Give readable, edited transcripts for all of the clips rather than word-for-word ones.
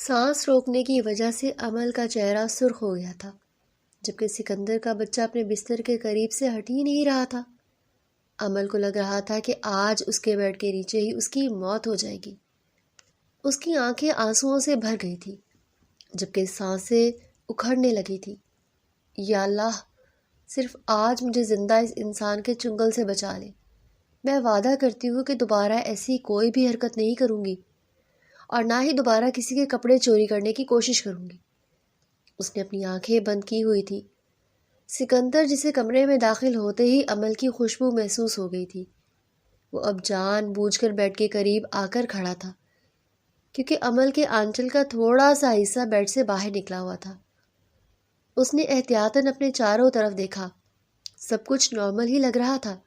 سانس روکنے کی وجہ سے امل کا چہرہ سرخ ہو گیا تھا، جبکہ سکندر کا بچہ اپنے بستر کے قریب سے ہٹ ہی نہیں رہا تھا۔ امل کو لگ رہا تھا کہ آج اس کے بیڈ کے نیچے ہی اس کی موت ہو جائے گی۔ اس کی آنکھیں آنسوؤں سے بھر گئی تھی، جبکہ سانسیں اکھڑنے لگی تھی۔ یا اللہ، صرف آج مجھے زندہ اس انسان کے چنگل سے بچا لے۔ میں وعدہ کرتی ہوں کہ دوبارہ ایسی کوئی بھی حرکت نہیں کروں گی، اور نہ ہی دوبارہ کسی کے کپڑے چوری کرنے کی کوشش کروں گی۔ اس نے اپنی آنکھیں بند کی ہوئی تھی۔ سکندر جسے کمرے میں داخل ہوتے ہی امل کی خوشبو محسوس ہو گئی تھی۔ وہ اب جان بوجھ کر بیڈ کے قریب آ کر کھڑا تھا، کیونکہ امل کے آنچل کا تھوڑا سا حصہ بیڈ سے باہر نکلا ہوا تھا۔ اس نے احتیاطاً اپنے چاروں طرف دیکھا، سب کچھ نارمل ہی لگ رہا تھا۔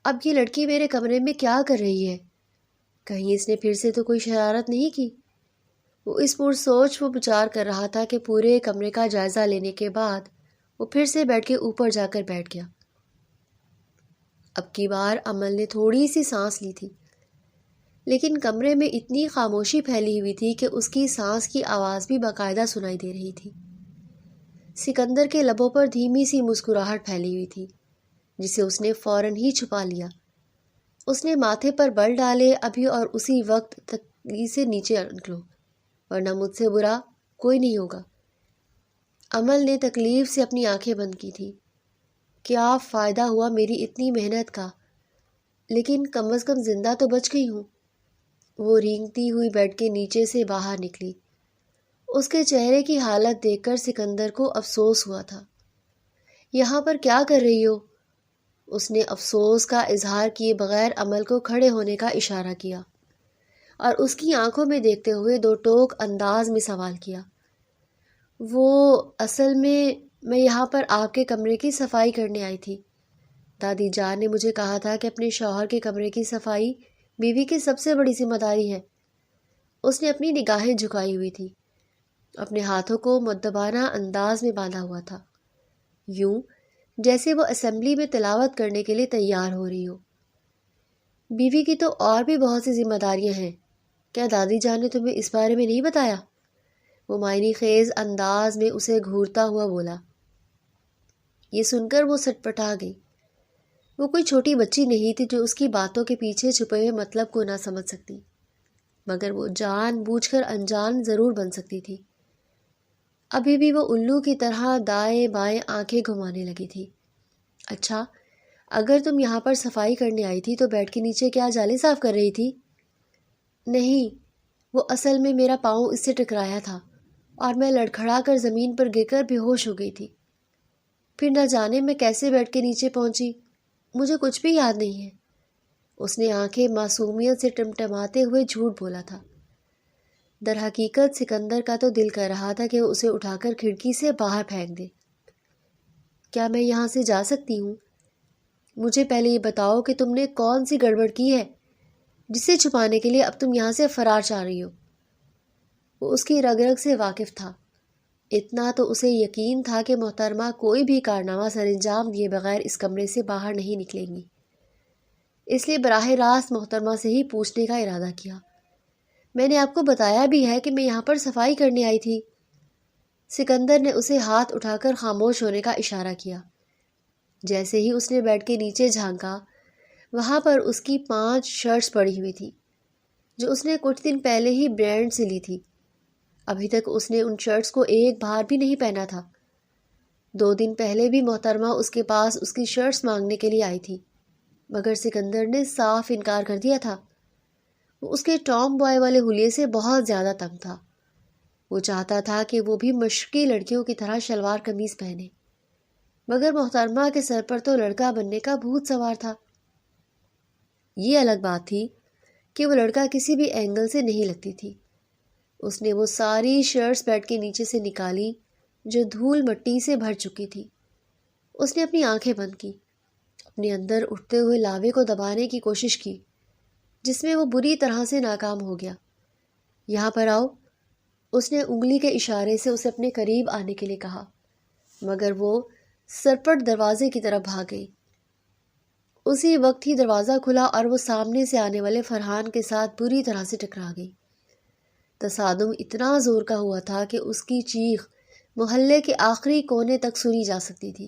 اب یہ لڑکی میرے کمرے میں کیا کر رہی ہے؟ کہیں اس نے پھر سے تو کوئی شرارت نہیں کی؟ وہ اس پر سوچ وہ بچار کر رہا تھا کہ پورے کمرے کا جائزہ لینے کے بعد وہ پھر سے بیڈ کے اوپر جا کر بیٹھ گیا۔ اب کی بار امل نے تھوڑی سی سانس لی تھی، لیکن کمرے میں اتنی خاموشی پھیلی ہوئی تھی کہ اس کی سانس کی آواز بھی باقاعدہ سنائی دے رہی تھی۔ سکندر کے لبوں پر دھیمی سی مسکراہٹ پھیلی ہوئی تھی، جسے اس نے فوراً ہی چھپا لیا۔ اس نے ماتھے پر بل ڈالے، ابھی اور اسی وقت تکلی سے نیچے نکلو، ورنہ مجھ سے برا کوئی نہیں ہوگا۔ امل نے تکلیف سے اپنی آنکھیں بند کی تھی۔ کیا فائدہ ہوا میری اتنی محنت کا؟ لیکن کم از کم زندہ تو بچ گئی ہوں۔ وہ رینگتی ہوئی بیڈ کے نیچے سے باہر نکلی۔ اس کے چہرے کی حالت دیکھ کر سکندر کو افسوس ہوا تھا۔ یہاں پر کیا کر رہی ہو؟ اس نے افسوس کا اظہار کیے بغیر امل کو کھڑے ہونے کا اشارہ کیا، اور اس کی آنکھوں میں دیکھتے ہوئے دو ٹوک انداز میں سوال کیا۔ وہ اصل میں یہاں پر آپ کے کمرے کی صفائی کرنے آئی تھی۔ دادی جان نے مجھے کہا تھا کہ اپنے شوہر کے کمرے کی صفائی بیوی کی سب سے بڑی ذمہ داری ہے۔ اس نے اپنی نگاہیں جھکائی ہوئی تھی، اپنے ہاتھوں کو مؤدبانہ انداز میں باندھا ہوا تھا، یوں جیسے وہ اسمبلی میں تلاوت کرنے کے لیے تیار ہو رہی ہو۔ بیوی کی تو اور بھی بہت سی ذمہ داریاں ہیں، کیا دادی جان نے تمہیں اس بارے میں نہیں بتایا؟ وہ معنی خیز انداز میں اسے گھورتا ہوا بولا۔ یہ سن کر وہ سٹپٹا گئی۔ وہ کوئی چھوٹی بچی نہیں تھی جو اس کی باتوں کے پیچھے چھپے ہوئے مطلب کو نہ سمجھ سکتی، مگر وہ جان بوجھ کر انجان ضرور بن سکتی تھی۔ ابھی بھی وہ الو کی طرح دائیں بائیں آنکھیں گھمانے لگی تھی۔ اچھا، اگر تم یہاں پر صفائی کرنے آئی تھی تو بیڈ کے نیچے کیا جالیں صاف کر رہی تھی؟ نہیں، وہ اصل میں میرا پاؤں اس سے ٹکرایا تھا اور میں لڑکھڑا کر زمین پر گر کر بے ہوش ہو گئی تھی۔ پھر نہ جانے میں کیسے بیڈ کے نیچے پہنچی، مجھے کچھ بھی یاد نہیں ہے۔ اس نے آنکھیں معصومیت سے ٹمٹماتے ہوئے جھوٹ بولا تھا۔ در حقیقت سکندر کا تو دل کر رہا تھا کہ وہ اسے اٹھا کر کھڑکی سے باہر پھینک دے۔ کیا میں یہاں سے جا سکتی ہوں؟ مجھے پہلے یہ بتاؤ کہ تم نے کون سی گڑبڑ کی ہے جسے چھپانے کے لیے اب تم یہاں سے فرار چاہ رہی ہو۔ وہ اس کی رگ رگ سے واقف تھا۔ اتنا تو اسے یقین تھا کہ محترمہ کوئی بھی کارنامہ سر انجام دیے بغیر اس کمرے سے باہر نہیں نکلیں گی، اس لیے براہ راست محترمہ سے ہی پوچھنے کا ارادہ کیا۔ میں نے آپ کو بتایا بھی ہے کہ میں یہاں پر صفائی کرنے آئی تھی۔ سکندر نے اسے ہاتھ اٹھا کر خاموش ہونے کا اشارہ کیا۔ جیسے ہی اس نے بیڈ کے نیچے جھانکا، وہاں پر اس کی 5 شرٹس پڑی ہوئی تھی، جو اس نے کچھ دن پہلے ہی برانڈ سے لی تھی۔ ابھی تک اس نے ان شرٹس کو ایک بار بھی نہیں پہنا تھا۔ 2 دن پہلے بھی محترمہ اس کے پاس اس کی شرٹس مانگنے کے لیے آئی تھی، مگر سکندر نے صاف انکار کر دیا تھا۔ وہ اس کے ٹام بوائے والے حلیے سے بہت زیادہ تنگ تھا۔ وہ چاہتا تھا کہ وہ بھی مشرقی لڑکیوں کی طرح شلوار قمیض پہنے، مگر محترمہ کے سر پر تو لڑکا بننے کا بھوت سوار تھا۔ یہ الگ بات تھی کہ وہ لڑکا کسی بھی اینگل سے نہیں لگتی تھی۔ اس نے وہ ساری شرٹس بیڈ کے نیچے سے نکالی جو دھول مٹی سے بھر چکی تھی۔ اس نے اپنی آنکھیں بند کی، اپنے اندر اٹھتے ہوئے لاوے کو دبانے کی کوشش کی، جس میں وہ بری طرح سے ناکام ہو گیا۔ یہاں پر آؤ، اس نے انگلی کے اشارے سے اسے اپنے قریب آنے کے لیے کہا، مگر وہ سرپٹ دروازے کی طرف بھاگ گئی۔ اسی وقت ہی دروازہ کھلا اور وہ سامنے سے آنے والے فرحان کے ساتھ بری طرح سے ٹکرا گئی۔ تصادم اتنا زور کا ہوا تھا کہ اس کی چیخ محلے کے آخری کونے تک سنی جا سکتی تھی۔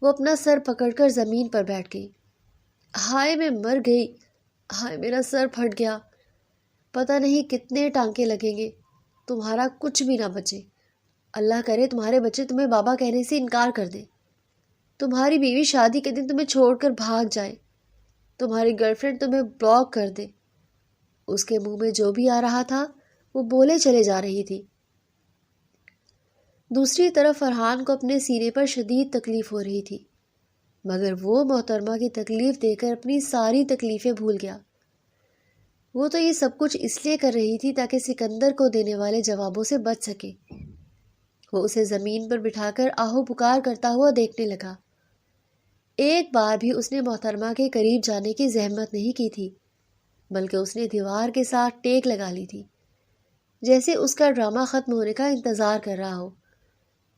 وہ اپنا سر پکڑ کر زمین پر بیٹھ گئی۔ ہائے میں مر گئی، ہائے میرا سر پھٹ گیا، پتہ نہیں کتنے ٹانکے لگیں گے، تمہارا کچھ بھی نہ بچے۔ اللہ کرے تمہارے بچے تمہیں بابا کہنے سے انکار کر دیں، تمہاری بیوی شادی کے دن تمہیں چھوڑ کر بھاگ جائے، تمہاری گرل فرینڈ تمہیں بلاک کر دے۔ اس کے منہ میں جو بھی آ رہا تھا وہ بولے چلے جا رہی تھی۔ دوسری طرف فرحان کو اپنے سینے پر شدید تکلیف ہو رہی تھی، مگر وہ محترمہ کی تکلیف دے کر اپنی ساری تکلیفیں بھول گیا۔ وہ تو یہ سب کچھ اس لیے کر رہی تھی تاکہ سکندر کو دینے والے جوابوں سے بچ سکے۔ وہ اسے زمین پر بٹھا کر آہو پکار کرتا ہوا دیکھنے لگا۔ ایک بار بھی اس نے محترمہ کے قریب جانے کی زحمت نہیں کی تھی، بلکہ اس نے دیوار کے ساتھ ٹیک لگا لی تھی، جیسے اس کا ڈرامہ ختم ہونے کا انتظار کر رہا ہو۔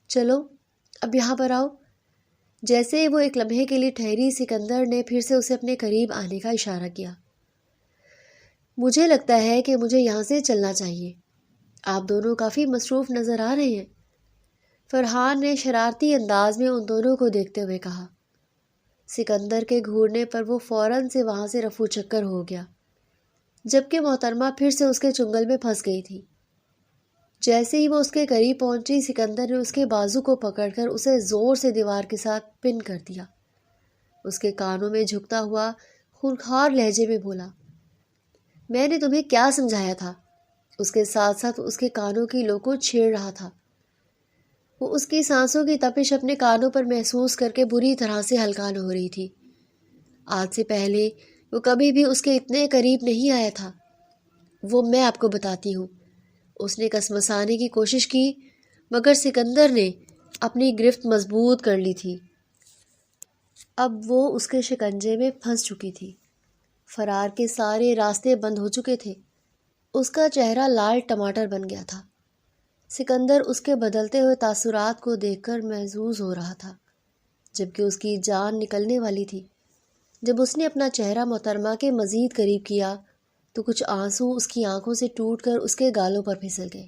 چلو اب یہاں پر آؤ۔ جیسے وہ ایک لمحے کے لیے ٹھہری، سکندر نے پھر سے اسے اپنے قریب آنے کا اشارہ کیا۔ مجھے لگتا ہے کہ مجھے یہاں سے چلنا چاہیے، آپ دونوں کافی مصروف نظر آ رہے ہیں، فرحان نے شرارتی انداز میں ان دونوں کو دیکھتے ہوئے کہا۔ سکندر کے گھورنے پر وہ فوراً سے وہاں سے رفو چکر ہو گیا، جبکہ محترمہ پھر سے اس کے چنگل میں پھنس گئی تھی۔ جیسے ہی وہ اس کے قریب پہنچی، سکندر نے اس کے بازو کو پکڑ کر اسے زور سے دیوار کے ساتھ پن کر دیا۔ اس کے کانوں میں جھکتا ہوا خونخوار لہجے میں بولا، میں نے تمہیں کیا سمجھایا تھا؟ اس کے ساتھ ساتھ اس کے کانوں کی لو کو چھیڑ رہا تھا۔ وہ اس کی سانسوں کی تپش اپنے کانوں پر محسوس کر کے بری طرح سے ہلکان ہو رہی تھی۔ آج سے پہلے وہ کبھی بھی اس کے اتنے قریب نہیں آیا تھا۔ وہ میں آپ کو بتاتی ہوں۔ اس نے کسمسانے کی کوشش کی، مگر سکندر نے اپنی گرفت مضبوط کر لی تھی۔ اب وہ اس کے شکنجے میں پھنس چکی تھی۔ فرار کے سارے راستے بند ہو چکے تھے۔ اس کا چہرہ لال ٹماٹر بن گیا تھا۔ سکندر اس کے بدلتے ہوئے تاثرات کو دیکھ کر محظوظ ہو رہا تھا، جبکہ اس کی جان نکلنے والی تھی۔ جب اس نے اپنا چہرہ محترمہ کے مزید قریب کیا تو کچھ آنسو اس کی آنکھوں سے ٹوٹ کر اس کے گالوں پر پھسل گئے۔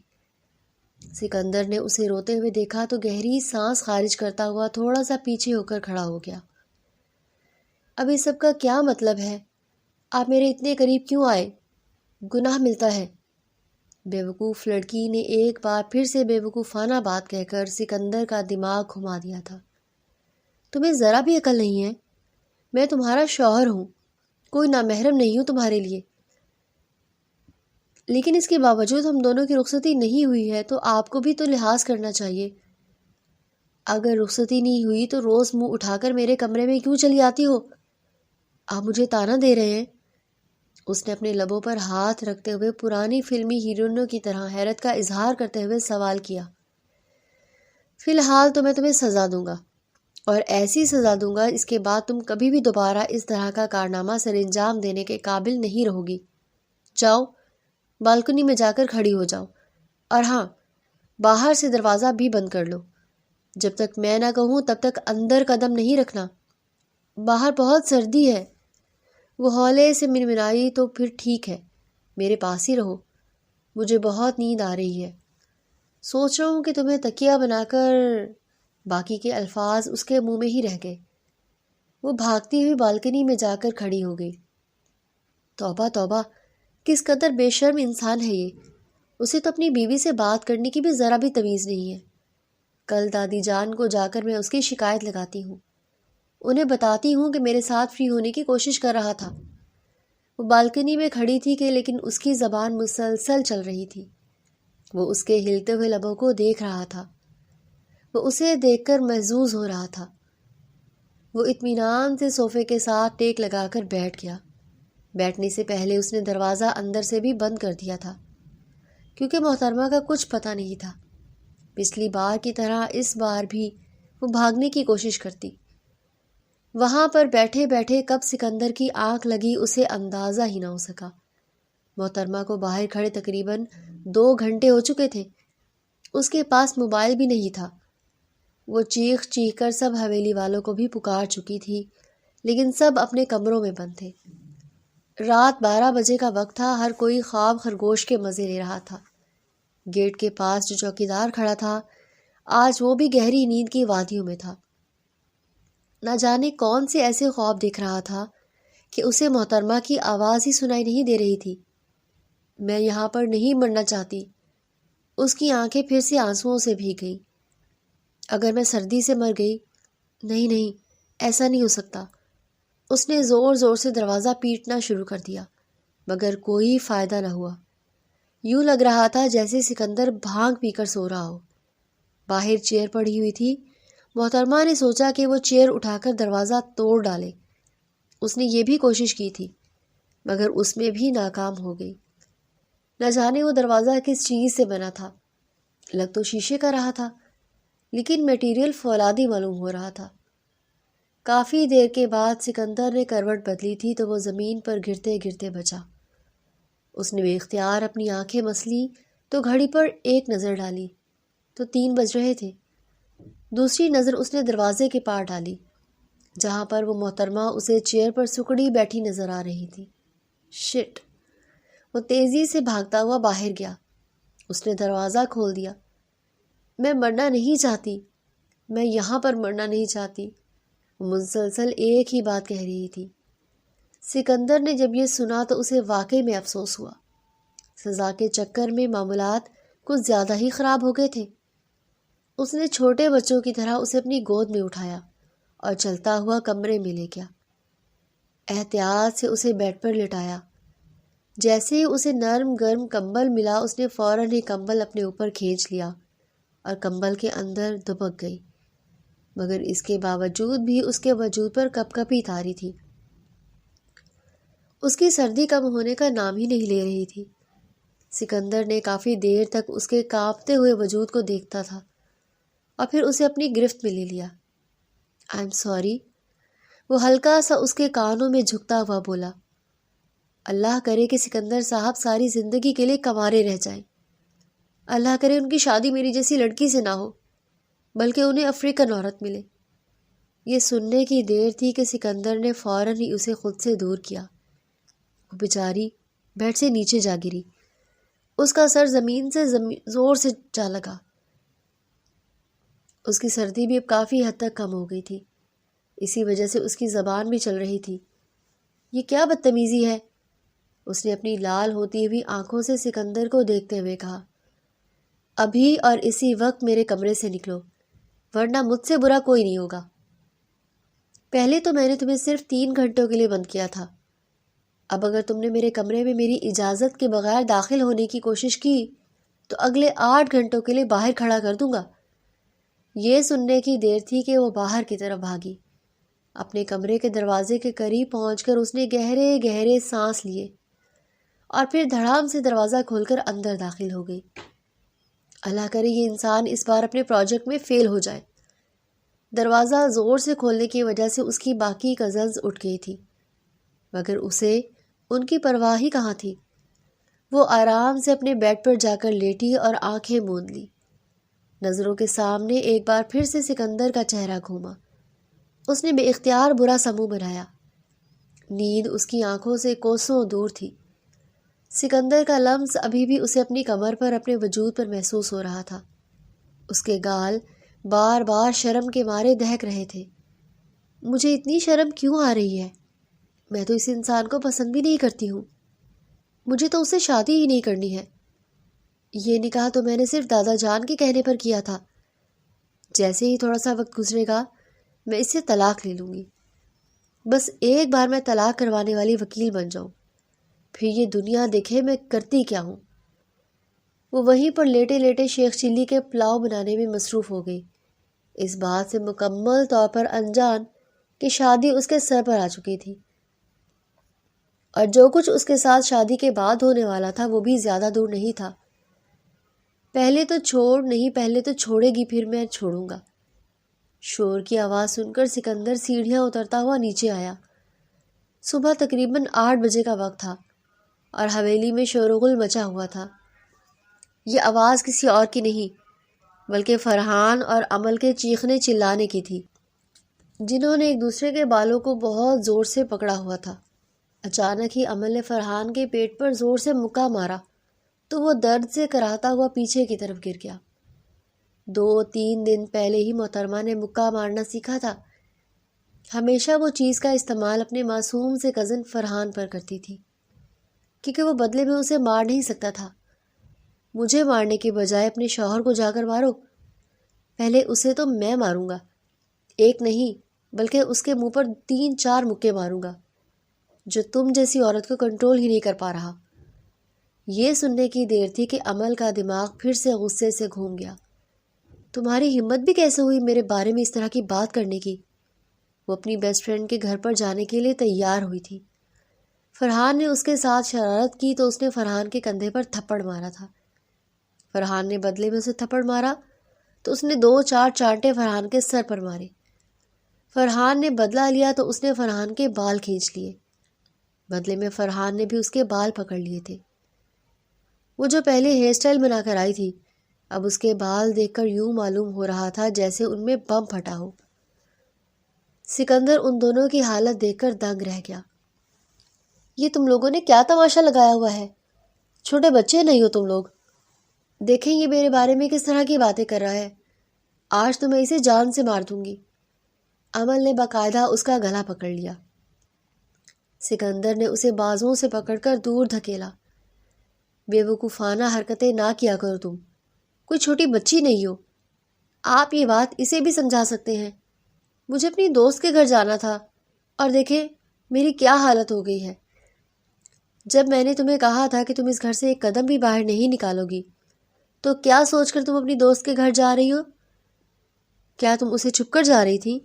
سکندر نے اسے روتے ہوئے دیکھا تو گہری سانس خارج کرتا ہوا تھوڑا سا پیچھے ہو کر کھڑا ہو گیا۔ اب اس سب کا کیا مطلب ہے؟ آپ میرے اتنے قریب کیوں آئے؟ گناہ ملتا ہے۔ بیوقوف لڑکی نے ایک بار پھر سے بیوقوفانہ بات کہہ کر سکندر کا دماغ گھما دیا تھا۔ تمہیں ذرا بھی عقل نہیں ہے؟ میں تمہارا شوہر ہوں، کوئی نامحرم نہیں ہوں تمہارے لیے، لیکن اس کے باوجود ہم دونوں کی رخصتی نہیں ہوئی ہے تو آپ کو بھی تو لحاظ کرنا چاہیے۔ اگر رخصتی نہیں ہوئی تو روز منہ اٹھا کر میرے کمرے میں کیوں چلی آتی ہو؟ آپ مجھے طعنہ دے رہے ہیں؟ اس نے اپنے لبوں پر ہاتھ رکھتے ہوئے پرانی فلمی ہیروئنوں کی طرح حیرت کا اظہار کرتے ہوئے سوال کیا۔ فی الحال تو میں تمہیں سزا دوں گا، اور ایسی سزا دوں گا اس کے بعد تم کبھی بھی دوبارہ اس طرح کا کارنامہ سر انجام دینے کے قابل نہیں رہو گی۔ جاؤ، بالکنی میں جا کر کھڑی ہو جاؤ، اور ہاں، باہر سے دروازہ بھی بند کر لو۔ جب تک میں نہ کہوں تب تک اندر قدم نہیں رکھنا، باہر بہت سردی ہے۔ وہ ہولے سے منمنائی، تو پھر ٹھیک ہے، میرے پاس ہی رہو، مجھے بہت نیند آ رہی ہے، سوچ رہا ہوں کہ تمہیں تکیہ بنا کر… باقی کے الفاظ اس کے منہ میں ہی رہ گئے۔ وہ بھاگتی ہوئی بالکنی میں جا کر کھڑی ہو گئی۔ توبہ توبہ، کس قدر بے شرم انسان ہے یہ، اسے تو اپنی بیوی سے بات کرنے کی بھی ذرا بھی تمیز نہیں ہے۔ کل دادی جان کو جا کر میں اس کی شکایت لگاتی ہوں، انہیں بتاتی ہوں کہ میرے ساتھ فری ہونے کی کوشش کر رہا تھا۔ وہ بالکنی میں کھڑی تھی کہ لیکن اس کی زبان مسلسل چل رہی تھی۔ وہ اس کے ہلتے ہوئے لبوں کو دیکھ رہا تھا۔ وہ اسے دیکھ کر محظوظ ہو رہا تھا۔ وہ اطمینان سے صوفے کے ساتھ ٹیک لگا کر بیٹھ گیا۔ بیٹھنے سے پہلے اس نے دروازہ اندر سے بھی بند کر دیا تھا، کیونکہ محترمہ کا کچھ پتہ نہیں تھا۔ پچھلی بار کی طرح اس بار بھی وہ بھاگنے کی کوشش کرتی۔ وہاں پر بیٹھے بیٹھے کب سکندر کی آنکھ لگی اسے اندازہ ہی نہ ہو سکا۔ محترمہ کو باہر کھڑے تقریباً 2 گھنٹے ہو چکے تھے۔ اس کے پاس موبائل بھی نہیں تھا۔ وہ چیخ چیخ کر سب حویلی والوں کو بھی پکار چکی تھی، لیکن سب اپنے کمروں میں بند تھے۔ رات 12 بجے کا وقت تھا، ہر کوئی خواب خرگوش کے مزے لے رہا تھا۔ گیٹ کے پاس جو چوکیدار کھڑا تھا آج وہ بھی گہری نیند کی وادیوں میں تھا۔ نہ جانے کون سے ایسے خواب دیکھ رہا تھا کہ اسے محترمہ کی آواز ہی سنائی نہیں دے رہی تھی۔ میں یہاں پر نہیں مرنا چاہتی۔ اس کی آنکھیں پھر سے آنسوؤں سے بھیگ گئیں۔ اگر میں سردی سے مر گئی؟ نہیں نہیں، ایسا نہیں ہو سکتا۔ اس نے زور زور سے دروازہ پیٹنا شروع کر دیا، مگر کوئی فائدہ نہ ہوا۔ یوں لگ رہا تھا جیسے سکندر بھانگ پی کر سو رہا ہو۔ باہر چیئر پڑی ہوئی تھی۔ محترمہ نے سوچا کہ وہ چیئر اٹھا کر دروازہ توڑ ڈالے۔ اس نے یہ بھی کوشش کی تھی، مگر اس میں بھی ناکام ہو گئی۔ نہ جانے وہ دروازہ کس چیز سے بنا تھا۔ لگ تو شیشے کا رہا تھا، لیکن میٹیریل فولادی معلوم ہو رہا تھا۔ کافی دیر کے بعد سکندر نے کروٹ بدلی تھی تو وہ زمین پر گرتے گرتے بچا۔ اس نے بے اختیار اپنی آنکھیں مسلی تو گھڑی پر ایک نظر ڈالی تو 3 بج رہے تھے۔ دوسری نظر اس نے دروازے کے پار ڈالی، جہاں پر وہ محترمہ اسے چیئر پر سکڑی بیٹھی نظر آ رہی تھی۔ شٹ! وہ تیزی سے بھاگتا ہوا باہر گیا۔ اس نے دروازہ کھول دیا۔ میں مرنا نہیں چاہتی، میں یہاں پر مرنا نہیں چاہتی۔ وہ مسلسل ایک ہی بات کہہ رہی تھی۔ سکندر نے جب یہ سنا تو اسے واقعی میں افسوس ہوا۔ سزا کے چکر میں معاملات کچھ زیادہ ہی خراب ہو گئے تھے۔ اس نے چھوٹے بچوں کی طرح اسے اپنی گود میں اٹھایا اور چلتا ہوا کمرے میں لے گیا۔ احتیاط سے اسے بیڈ پر لٹایا۔ جیسے ہی اسے نرم گرم کمبل ملا اس نے فوراً ہی کمبل اپنے اوپر کھینچ لیا اور کمبل کے اندر دبک گئی، مگر اس کے باوجود بھی اس کے وجود پر کپ کپی طاری تھی۔ اس کی سردی کم ہونے کا نام ہی نہیں لے رہی تھی۔ سکندر نے کافی دیر تک اس کے کانپتے ہوئے وجود کو دیکھتا تھا اور پھر اسے اپنی گرفت میں لے لیا۔ آئی ایم سوری، وہ ہلکا سا اس کے کانوں میں جھکتا ہوا بولا۔ اللہ کرے کہ سکندر صاحب ساری زندگی کے لیے کنوارے رہ جائیں۔ اللہ کرے ان کی شادی میری جیسی لڑکی سے نہ ہو، بلکہ انہیں افریقن عورت ملے۔ یہ سننے کی دیر تھی کہ سکندر نے فوراً ہی اسے خود سے دور کیا۔ وہ بیچاری بیڈ سے نیچے جا گری۔ اس کا سر زمین سے زور سے جا لگا۔ اس کی سردی بھی اب کافی حد تک کم ہو گئی تھی، اسی وجہ سے اس کی زبان بھی چل رہی تھی۔ یہ کیا بدتمیزی ہے؟ اس نے اپنی لال ہوتی ہوئی آنکھوں سے سکندر کو دیکھتے ہوئے کہا۔ ابھی اور اسی وقت میرے کمرے سے نکلو، ورنہ مجھ سے برا کوئی نہیں ہوگا۔ پہلے تو میں نے تمہیں صرف 3 گھنٹوں کے لیے بند کیا تھا، اب اگر تم نے میرے کمرے میں میری اجازت کے بغیر داخل ہونے کی کوشش کی تو اگلے 8 گھنٹوں کے لیے باہر کھڑا کر دوں گا۔ یہ سننے کی دیر تھی کہ وہ باہر کی طرف بھاگی۔ اپنے کمرے کے دروازے کے قریب پہنچ کر اس نے گہرے گہرے سانس لیے اور پھر دھڑام سے دروازہ کھول کر اندر داخل ہو گئی۔ اللہ کرے یہ انسان اس بار اپنے پروجیکٹ میں فیل ہو جائے۔ دروازہ زور سے کھولنے کی وجہ سے اس کی باقی کزنز اٹھ گئی تھی، مگر اسے ان کی پرواہ ہی کہاں تھی۔ وہ آرام سے اپنے بیڈ پر جا کر لیٹی اور آنکھیں موند لی۔ نظروں کے سامنے ایک بار پھر سے سکندر کا چہرہ گھوما۔ اس نے بے اختیار برا سا منہ بنایا۔ نیند اس کی آنکھوں سے کوسوں دور تھی۔ سکندر کا لمس ابھی بھی اسے اپنی کمر پر اپنے وجود پر محسوس ہو رہا تھا۔ اس کے گال بار بار شرم کے مارے دہک رہے تھے۔ مجھے اتنی شرم کیوں آ رہی ہے؟ میں تو اس انسان کو پسند بھی نہیں کرتی ہوں۔ مجھے تو اس سے شادی ہی نہیں کرنی ہے۔ یہ نکاح تو میں نے صرف دادا جان کے کہنے پر کیا تھا۔ جیسے ہی تھوڑا سا وقت گزرے گا میں اس سے طلاق لے لوں گی۔ بس ایک بار میں طلاق کروانے والی وکیل بن جاؤں، پھر یہ دنیا دیکھے میں کرتی کیا ہوں۔ وہ وہیں پر لیٹے لیٹے شیخ چلی کے پلاؤ بنانے میں مصروف ہو گئی، اس بات سے مکمل طور پر انجان کہ شادی اس کے سر پر آ چکی تھی، اور جو کچھ اس کے ساتھ شادی کے بعد ہونے والا تھا وہ بھی زیادہ دور نہیں تھا۔ پہلے تو چھوڑے گی، پھر میں چھوڑوں گا۔ شور کی آواز سن کر سکندر سیڑھیاں اترتا ہوا نیچے آیا۔ صبح تقریباً 8 بجے کا وقت تھا اور حویلی میں شور و غل مچا ہوا تھا۔ یہ آواز کسی اور کی نہیں بلکہ فرحان اور امل کے چیخنے چلانے کی تھی، جنہوں نے ایک دوسرے کے بالوں کو بہت زور سے پکڑا ہوا تھا۔ اچانک ہی عمل نے فرحان کے پیٹ پر زور سے مکہ مارا تو وہ درد سے کراہتا ہوا پیچھے کی طرف گر گیا۔ 2-3 دن پہلے ہی محترمہ نے مکہ مارنا سیکھا تھا۔ ہمیشہ وہ چیز کا استعمال اپنے معصوم سے کزن فرحان پر کرتی تھی، کیونکہ وہ بدلے میں اسے مار نہیں سکتا تھا۔ مجھے مارنے کے بجائے اپنے شوہر کو جا کر مارو۔ پہلے اسے تو میں ماروں گا، ایک نہیں بلکہ اس کے منہ پر 3-4 مکے ماروں گا، جو تم جیسی عورت کو کنٹرول ہی نہیں کر پا رہا۔ یہ سننے کی دیر تھی کہ عمل کا دماغ پھر سے غصے سے گھوم گیا۔ تمہاری ہمت بھی کیسے ہوئی میرے بارے میں اس طرح کی بات کرنے کی؟ وہ اپنی بیسٹ فرینڈ کے گھر پر جانے کے لیے تیار ہوئی تھی۔ فرحان نے اس کے ساتھ شرارت کی تو اس نے فرحان کے کندھے پر تھپڑ مارا تھا۔ فرحان نے بدلے میں اسے تھپڑ مارا تو اس نے 2-4 چانٹے فرحان کے سر پر مارے۔ فرحان نے بدلہ لیا تو اس نے فرحان کے بال کھینچ لیے۔ بدلے میں فرحان نے بھی اس کے بال پکڑ لیے تھے۔ وہ جو پہلے ہیئر اسٹائل بنا کر آئی تھی، اب اس کے بال دیکھ کر یوں معلوم ہو رہا تھا جیسے ان میں بم پھٹا ہو۔ سکندر ان دونوں کی حالت دیکھ کر دنگ رہ گیا۔ یہ تم لوگوں نے کیا تماشا لگایا ہوا ہے؟ چھوٹے بچے نہیں ہو تم لوگ؟ دیکھیں یہ میرے بارے میں کس طرح کی باتیں کر رہا ہے۔ آج تو میں اسے جان سے مار دوں گی۔ عمل نے باقاعدہ اس کا گلا پکڑ لیا۔ سکندر نے اسے بازوؤں سے پکڑ کر دور دھکیلا۔ بے وقوفانہ حرکتیں نہ کیا کرو تم، کوئی چھوٹی بچی نہیں ہو۔ آپ یہ بات اسے بھی سمجھا سکتے ہیں۔ مجھے اپنی دوست کے گھر جانا تھا اور دیکھیں میری کیا حالت ہو گئی ہے۔ جب میں نے تمہیں کہا تھا کہ تم اس گھر سے ایک قدم بھی باہر نہیں نکالو گی، تو کیا سوچ کر تم اپنی دوست کے گھر جا رہی ہو؟ کیا تم اسے چھپ کر جا رہی تھی؟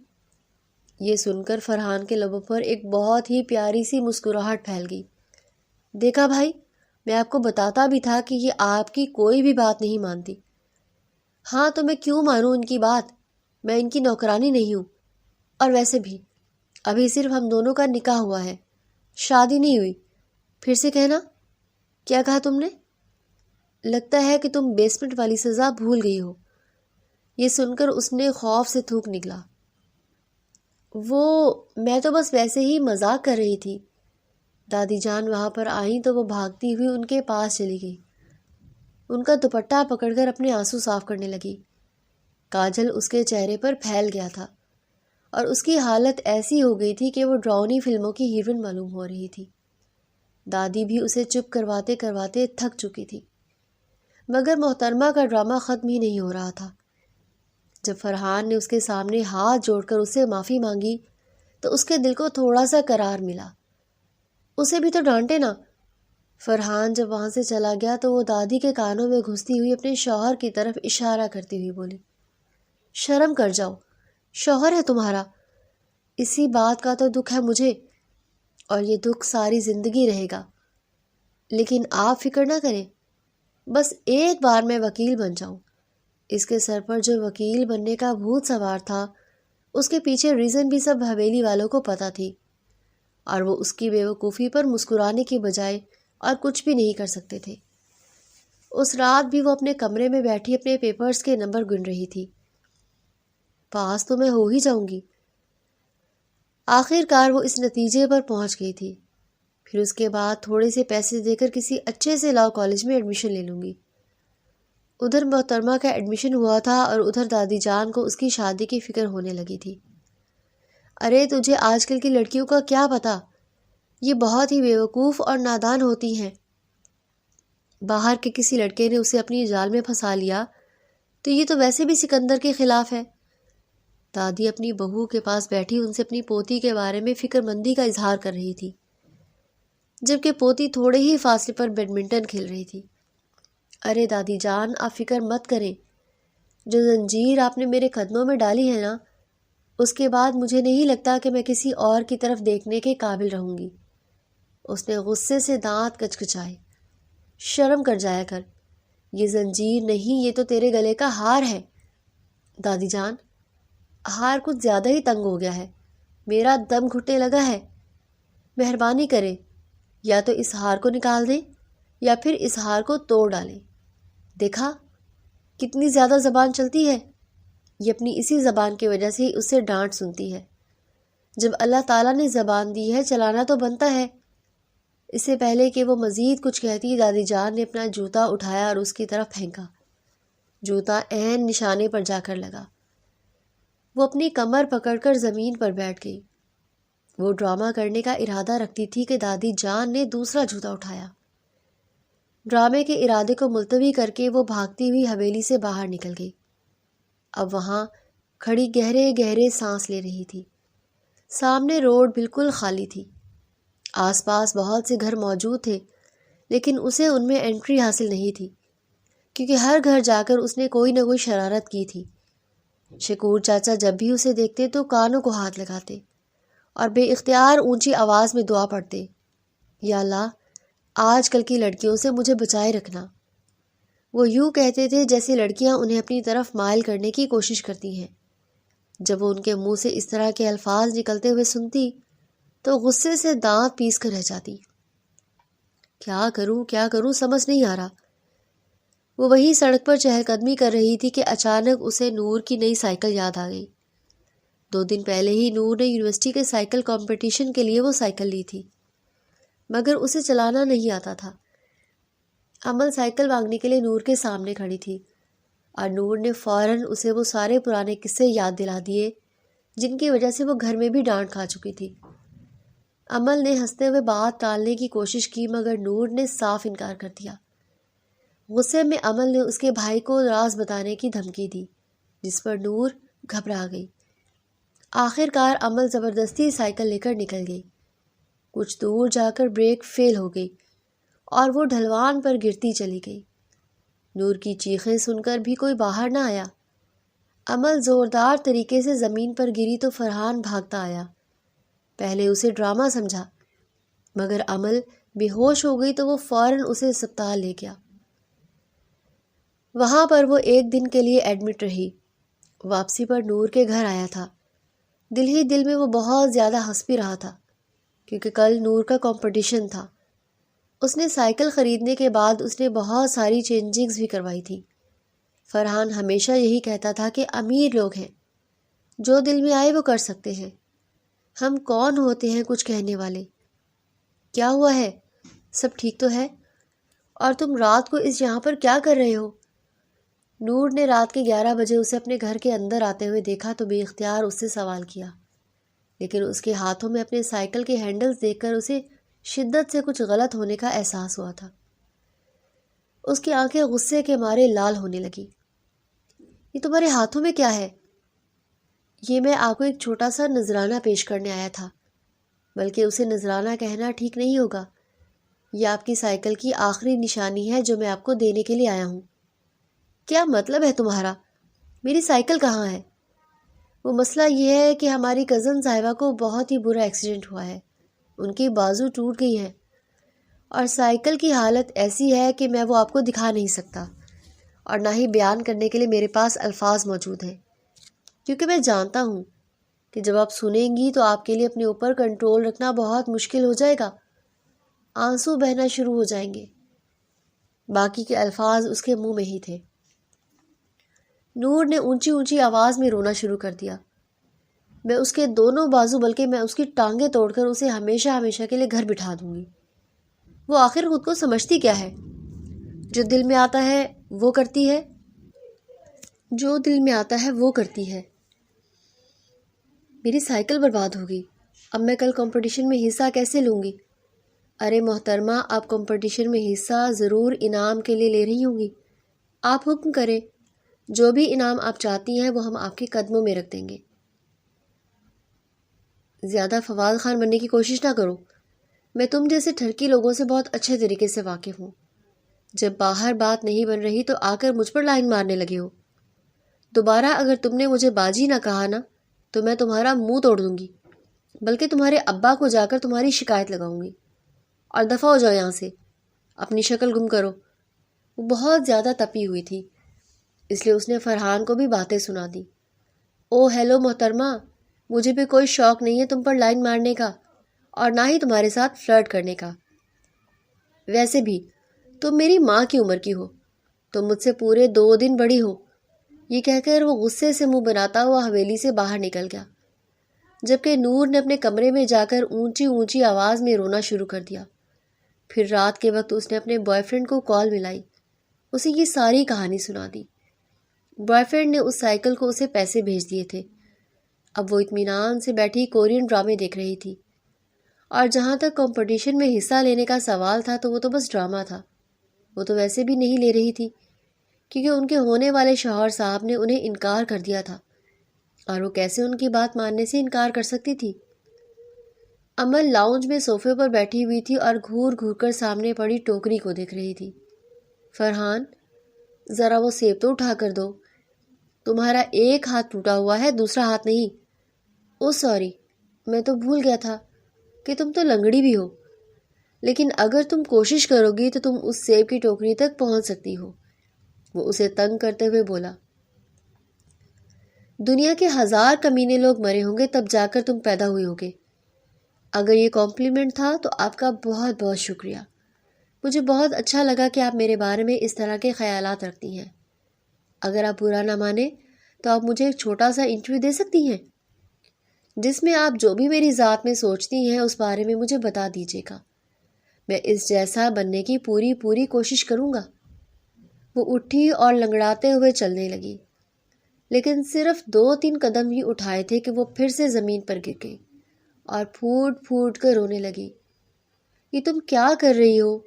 یہ سن کر فرحان کے لبوں پر ایک بہت ہی پیاری سی مسکراہٹ پھیل گئی۔ دیکھا بھائی، میں آپ کو بتاتا بھی تھا کہ یہ آپ کی کوئی بھی بات نہیں مانتی۔ ہاں تو میں کیوں مانوں ان کی بات؟ میں ان کی نوکرانی نہیں ہوں۔ اور ویسے بھی ابھی صرف ہم دونوں کا نکاح ہوا ہے، شادی نہیں ہوئی۔ پھر سے کہنا، کیا کہا تم نے؟ لگتا ہے کہ تم بیسمنٹ والی سزا بھول گئی ہو۔ یہ سن کر اس نے خوف سے تھوک نکلا۔ میں تو بس ویسے ہی مذاق کر رہی تھی۔ دادی جان وہاں پر آئیں تو وہ بھاگتی ہوئی ان کے پاس چلی گئی۔ ان کا دوپٹہ پکڑ کر اپنے آنسو صاف کرنے لگی۔ کاجل اس کے چہرے پر پھیل گیا تھا اور اس کی حالت ایسی ہو گئی تھی کہ وہ ڈراؤنی فلموں کی ہیروئن معلوم ہو رہی تھی۔ دادی بھی اسے چپ کرواتے کرواتے تھک چکی تھی، مگر محترمہ کا ڈرامہ ختم ہی نہیں ہو رہا تھا۔ جب فرحان نے اس کے سامنے ہاتھ جوڑ کر اسے معافی مانگی تو اس کے دل کو تھوڑا سا قرار ملا۔ اسے بھی تو ڈانٹے نا۔ فرحان جب وہاں سے چلا گیا تو وہ دادی کے کانوں میں گھستی ہوئی اپنے شوہر کی طرف اشارہ کرتی ہوئی بولی، شرم کر جاؤ، شوہر ہے تمہارا۔ اسی بات کا تو دکھ ہے مجھے، اور یہ دکھ ساری زندگی رہے گا۔ لیکن آپ فکر نہ کریں، بس ایک بار میں وکیل بن جاؤں۔ اس کے سر پر جو وکیل بننے کا بھوت سوار تھا، اس کے پیچھے ریزن بھی سب حویلی والوں کو پتہ تھی، اور وہ اس کی بے وقوفی پر مسکرانے کے بجائے اور کچھ بھی نہیں کر سکتے تھے۔ اس رات بھی وہ اپنے کمرے میں بیٹھی اپنے پیپرز کے نمبر گن رہی تھی۔ پاس تو میں ہو ہی جاؤں گی۔ آخر کار وہ اس نتیجے پر پہنچ گئی تھی۔ پھر اس کے بعد تھوڑے سے پیسے دے کر کسی اچھے سے لاء کالج میں ایڈمیشن لے لوں گی۔ ادھر محترمہ کا ایڈمیشن ہوا تھا اور ادھر دادی جان کو اس کی شادی کی فکر ہونے لگی تھی۔ ارے تجھے آج کل کی لڑکیوں کا کیا پتہ، یہ بہت ہی بے وقوف اور نادان ہوتی ہیں۔ باہر کے کسی لڑکے نے اسے اپنی جال میں پھنسا لیا تو یہ تو ویسے بھی سکندر کے خلاف ہے۔ دادی اپنی بہو کے پاس بیٹھی ان سے اپنی پوتی کے بارے میں فکر مندی کا اظہار کر رہی تھی، جبکہ پوتی تھوڑے ہی فاصلے پر بیڈمنٹن کھیل رہی تھی۔ ارے دادی جان، آپ فکر مت کریں، جو زنجیر آپ نے میرے قدموں میں ڈالی ہے نا، اس کے بعد مجھے نہیں لگتا کہ میں کسی اور کی طرف دیکھنے کے قابل رہوں گی۔ اس نے غصے سے دانت کچکچائے۔ شرم کر جایا کر، یہ زنجیر نہیں، یہ تو تیرے گلے کا ہار ہے۔ دادی جان، ہار کچھ زیادہ ہی تنگ ہو گیا ہے، میرا دم گھٹنے لگا ہے۔ مہربانی کریں، یا تو اس ہار کو نکال دیں یا پھر اس ہار کو توڑ ڈالیں۔ دیکھا کتنی زیادہ زبان چلتی ہے، یہ اپنی اسی زبان کی وجہ سے ہی اس سے ڈانٹ سنتی ہے۔ جب اللہ تعالیٰ نے زبان دی ہے، چلانا تو بنتا ہے۔ اس سے پہلے کہ وہ مزید کچھ کہتی، دادی جان نے اپنا جوتا اٹھایا اور اس کی طرف پھینکا۔ جوتا عین نشانے پر جا کر لگا۔ وہ اپنی کمر پکڑ کر زمین پر بیٹھ گئی۔ وہ ڈرامہ کرنے کا ارادہ رکھتی تھی کہ دادی جان نے دوسرا جوتا اٹھایا۔ ڈرامے کے ارادے کو ملتوی کر کے وہ بھاگتی ہوئی حویلی سے باہر نکل گئی۔ اب وہاں کھڑی گہرے گہرے سانس لے رہی تھی۔ سامنے روڈ بالکل خالی تھی۔ آس پاس بہت سے گھر موجود تھے، لیکن اسے ان میں انٹری حاصل نہیں تھی، کیونکہ ہر گھر جا کر اس نے کوئی نہ کوئی شرارت کی تھی۔ شکور چاچا جب بھی اسے دیکھتے تو کانوں کو ہاتھ لگاتے اور بے اختیار اونچی آواز میں دعا پڑھتے، یا اللہ آج کل کی لڑکیوں سے مجھے بچائے رکھنا۔ وہ یوں کہتے تھے جیسے لڑکیاں انہیں اپنی طرف مائل کرنے کی کوشش کرتی ہیں۔ جب وہ ان کے منہ سے اس طرح کے الفاظ نکلتے ہوئے سنتی تو غصے سے دانت پیس کر رہ جاتی۔ کیا کروں سمجھ نہیں آ رہا۔ وہ وہی سڑک پر چہل قدمی کر رہی تھی کہ اچانک اسے نور کی نئی سائیکل یاد آ گئی۔ 2 دن پہلے ہی نور نے یونیورسٹی کے سائیکل کمپٹیشن کے لیے وہ سائیکل لی تھی، مگر اسے چلانا نہیں آتا تھا۔ امل سائیکل مانگنے کے لیے نور کے سامنے کھڑی تھی اور نور نے فوراً اسے وہ سارے پرانے قصے یاد دلا دیے جن کی وجہ سے وہ گھر میں بھی ڈانٹ کھا چکی تھی۔ امل نے ہنستے ہوئے بات ٹالنے کی کوشش کی، مگر نور نے صاف انکار کر دیا۔ غصے میں امل نے اس کے بھائی کو راز بتانے کی دھمکی دی، جس پر نور گھبرا گئی۔ آخر کار امل زبردستی سائیکل لے کر نکل گئی۔ کچھ دور جا کر بریک فیل ہو گئی اور وہ ڈھلوان پر گرتی چلی گئی۔ نور کی چیخیں سن کر بھی کوئی باہر نہ آیا۔ امل زوردار طریقے سے زمین پر گری تو فرحان بھاگتا آیا۔ پہلے اسے ڈرامہ سمجھا، مگر امل بے ہوش ہو گئی تو وہ فوراً اسے اسپتال لے گیا۔ وہاں پر وہ 1 دن کے لیے ایڈمٹ رہی۔ واپسی پر نور کے گھر آیا تھا۔ دل ہی دل میں وہ بہت زیادہ ہنس بھی رہا تھا، کیونکہ کل نور کا کمپٹیشن تھا۔ اس نے سائیکل خریدنے کے بعد اس نے بہت ساری چینجنگز بھی کروائی تھی۔ فرحان ہمیشہ یہی کہتا تھا کہ امیر لوگ ہیں، جو دل میں آئے وہ کر سکتے ہیں، ہم کون ہوتے ہیں کچھ کہنے والے۔ کیا ہوا ہے؟ سب ٹھیک تو ہے؟ اور تم رات کو یہاں پر کیا کر رہے ہو؟ نور نے رات کے 11 بجے اسے اپنے گھر کے اندر آتے ہوئے دیکھا تو بے اختیار اس سے سوال کیا، لیکن اس کے ہاتھوں میں اپنے سائیکل کے ہینڈلز دیکھ کر اسے شدت سے کچھ غلط ہونے کا احساس ہوا تھا۔ اس کی آنکھیں غصے کے مارے لال ہونے لگی۔ یہ تمہارے ہاتھوں میں کیا ہے؟ یہ میں آپ کو ایک چھوٹا سا نذرانہ پیش کرنے آیا تھا، بلکہ اسے نذرانہ کہنا ٹھیک نہیں ہوگا۔ یہ آپ کی سائیکل کی آخری نشانی ہے جو میں آپ کو دینے کے لیے آیا ہوں۔ کیا مطلب ہے تمہارا؟ میری سائیکل کہاں ہے؟ وہ مسئلہ یہ ہے کہ ہماری کزن صاحبہ کو بہت ہی برا ایکسیڈنٹ ہوا ہے، ان کی بازو ٹوٹ گئی ہے، اور سائیکل کی حالت ایسی ہے کہ میں وہ آپ کو دکھا نہیں سکتا، اور نہ ہی بیان کرنے کے لیے میرے پاس الفاظ موجود ہیں، کیونکہ میں جانتا ہوں کہ جب آپ سنیں گی تو آپ کے لیے اپنے اوپر کنٹرول رکھنا بہت مشکل ہو جائے گا، آنسو بہنا شروع ہو جائیں گے۔ باقی کے الفاظ اس کے منہ میں ہی تھے۔ نور نے اونچی اونچی آواز میں رونا شروع کر دیا۔ میں اس کے دونوں بازو بلکہ میں اس کی ٹانگیں توڑ کر اسے ہمیشہ ہمیشہ کے لیے گھر بٹھا دوں گی۔ وہ آخر خود کو سمجھتی کیا ہے؟ جو دل میں آتا ہے وہ کرتی ہے، جو دل میں آتا ہے وہ کرتی ہے۔ میری سائیکل برباد ہو گئی، اب میں کل کمپٹیشن میں حصہ کیسے لوں گی؟ ارے محترمہ، آپ کمپٹیشن میں حصہ ضرور انعام کے لیے لے رہی ہوں گی۔ آپ حکم کریں، جو بھی انعام آپ چاہتی ہیں وہ ہم آپ کے قدموں میں رکھ دیں گے۔ زیادہ فواد خان بننے کی کوشش نہ کرو، میں تم جیسے ٹھرکی لوگوں سے بہت اچھے طریقے سے واقف ہوں۔ جب باہر بات نہیں بن رہی تو آ کر مجھ پر لائن مارنے لگے ہو۔ دوبارہ اگر تم نے مجھے باجی نہ کہا نا تو میں تمہارا منہ توڑ دوں گی، بلکہ تمہارے ابا کو جا کر تمہاری شکایت لگاؤں گی۔ اور دفع ہو جاؤ یہاں سے، اپنی شکل گم کرو۔ وہ بہت زیادہ تپی ہوئی تھی، اس لیے اس نے فرحان کو بھی باتیں سنا دی۔ او ہیلو محترمہ، مجھے بھی کوئی شوق نہیں ہے تم پر لائن مارنے کا، اور نہ ہی تمہارے ساتھ فلرٹ کرنے کا۔ ویسے بھی تم میری ماں کی عمر کی ہو، تم مجھ سے پورے 2 دن بڑی ہو۔ یہ کہہ کر وہ غصے سے منہ بناتا ہوا حویلی سے باہر نکل گیا، جبکہ نور نے اپنے کمرے میں جا کر اونچی اونچی آواز میں رونا شروع کر دیا۔ پھر رات کے وقت اس نے اپنے بوائے فرینڈ کو کال ملائی، اسے یہ ساری کہانی سنا دی۔ بوائے فرینڈ نے اس سائیکل کو اسے پیسے بھیج دیے تھے۔ اب وہ اطمینان سے بیٹھی کورین ڈرامے دیکھ رہی تھی، اور جہاں تک کمپٹیشن میں حصہ لینے کا سوال تھا تو وہ تو بس ڈرامہ تھا۔ وہ تو ویسے بھی نہیں لے رہی تھی کیونکہ ان کے ہونے والے شوہر صاحب نے انہیں انکار کر دیا تھا، اور وہ کیسے ان کی بات ماننے سے انکار کر سکتی تھی۔ امل لاؤنج میں صوفے پر بیٹھی ہوئی تھی اور گھور گھور کر سامنے پڑی ٹوکری کو دیکھ رہی تھی۔ فرحان، ذرا وہ سیب تو اٹھا کر دو، تمہارا ایک ہاتھ ٹوٹا ہوا ہے، دوسرا ہاتھ نہیں۔ او سوری، میں تو بھول گیا تھا کہ تم تو لنگڑی بھی ہو، لیکن اگر تم کوشش کرو گی تو تم اس سیب کی ٹوکری تک پہنچ سکتی ہو۔ وہ اسے تنگ کرتے ہوئے بولا۔ دنیا کے 1000 کمینے لوگ مرے ہوں گے تب جا کر تم پیدا ہوئے ہوگے۔ اگر یہ کمپلیمنٹ تھا تو آپ کا بہت بہت شکریہ۔ مجھے بہت اچھا لگا کہ آپ میرے بارے میں اس طرح کے خیالات رکھتی ہیں۔ اگر آپ برا نہ مانیں تو آپ مجھے ایک چھوٹا سا انٹرویو دے سکتی ہیں، جس میں آپ جو بھی میری ذات میں سوچتی ہیں اس بارے میں مجھے بتا دیجیے گا۔ میں اس جیسا بننے کی پوری کوشش کروں گا۔ وہ اٹھی اور لنگڑاتے ہوئے چلنے لگی، لیکن صرف 2-3 قدم ہی اٹھائے تھے کہ وہ پھر سے زمین پر گر گئی اور پھوٹ پھوٹ کر رونے لگی۔ یہ تم کیا کر رہی ہو؟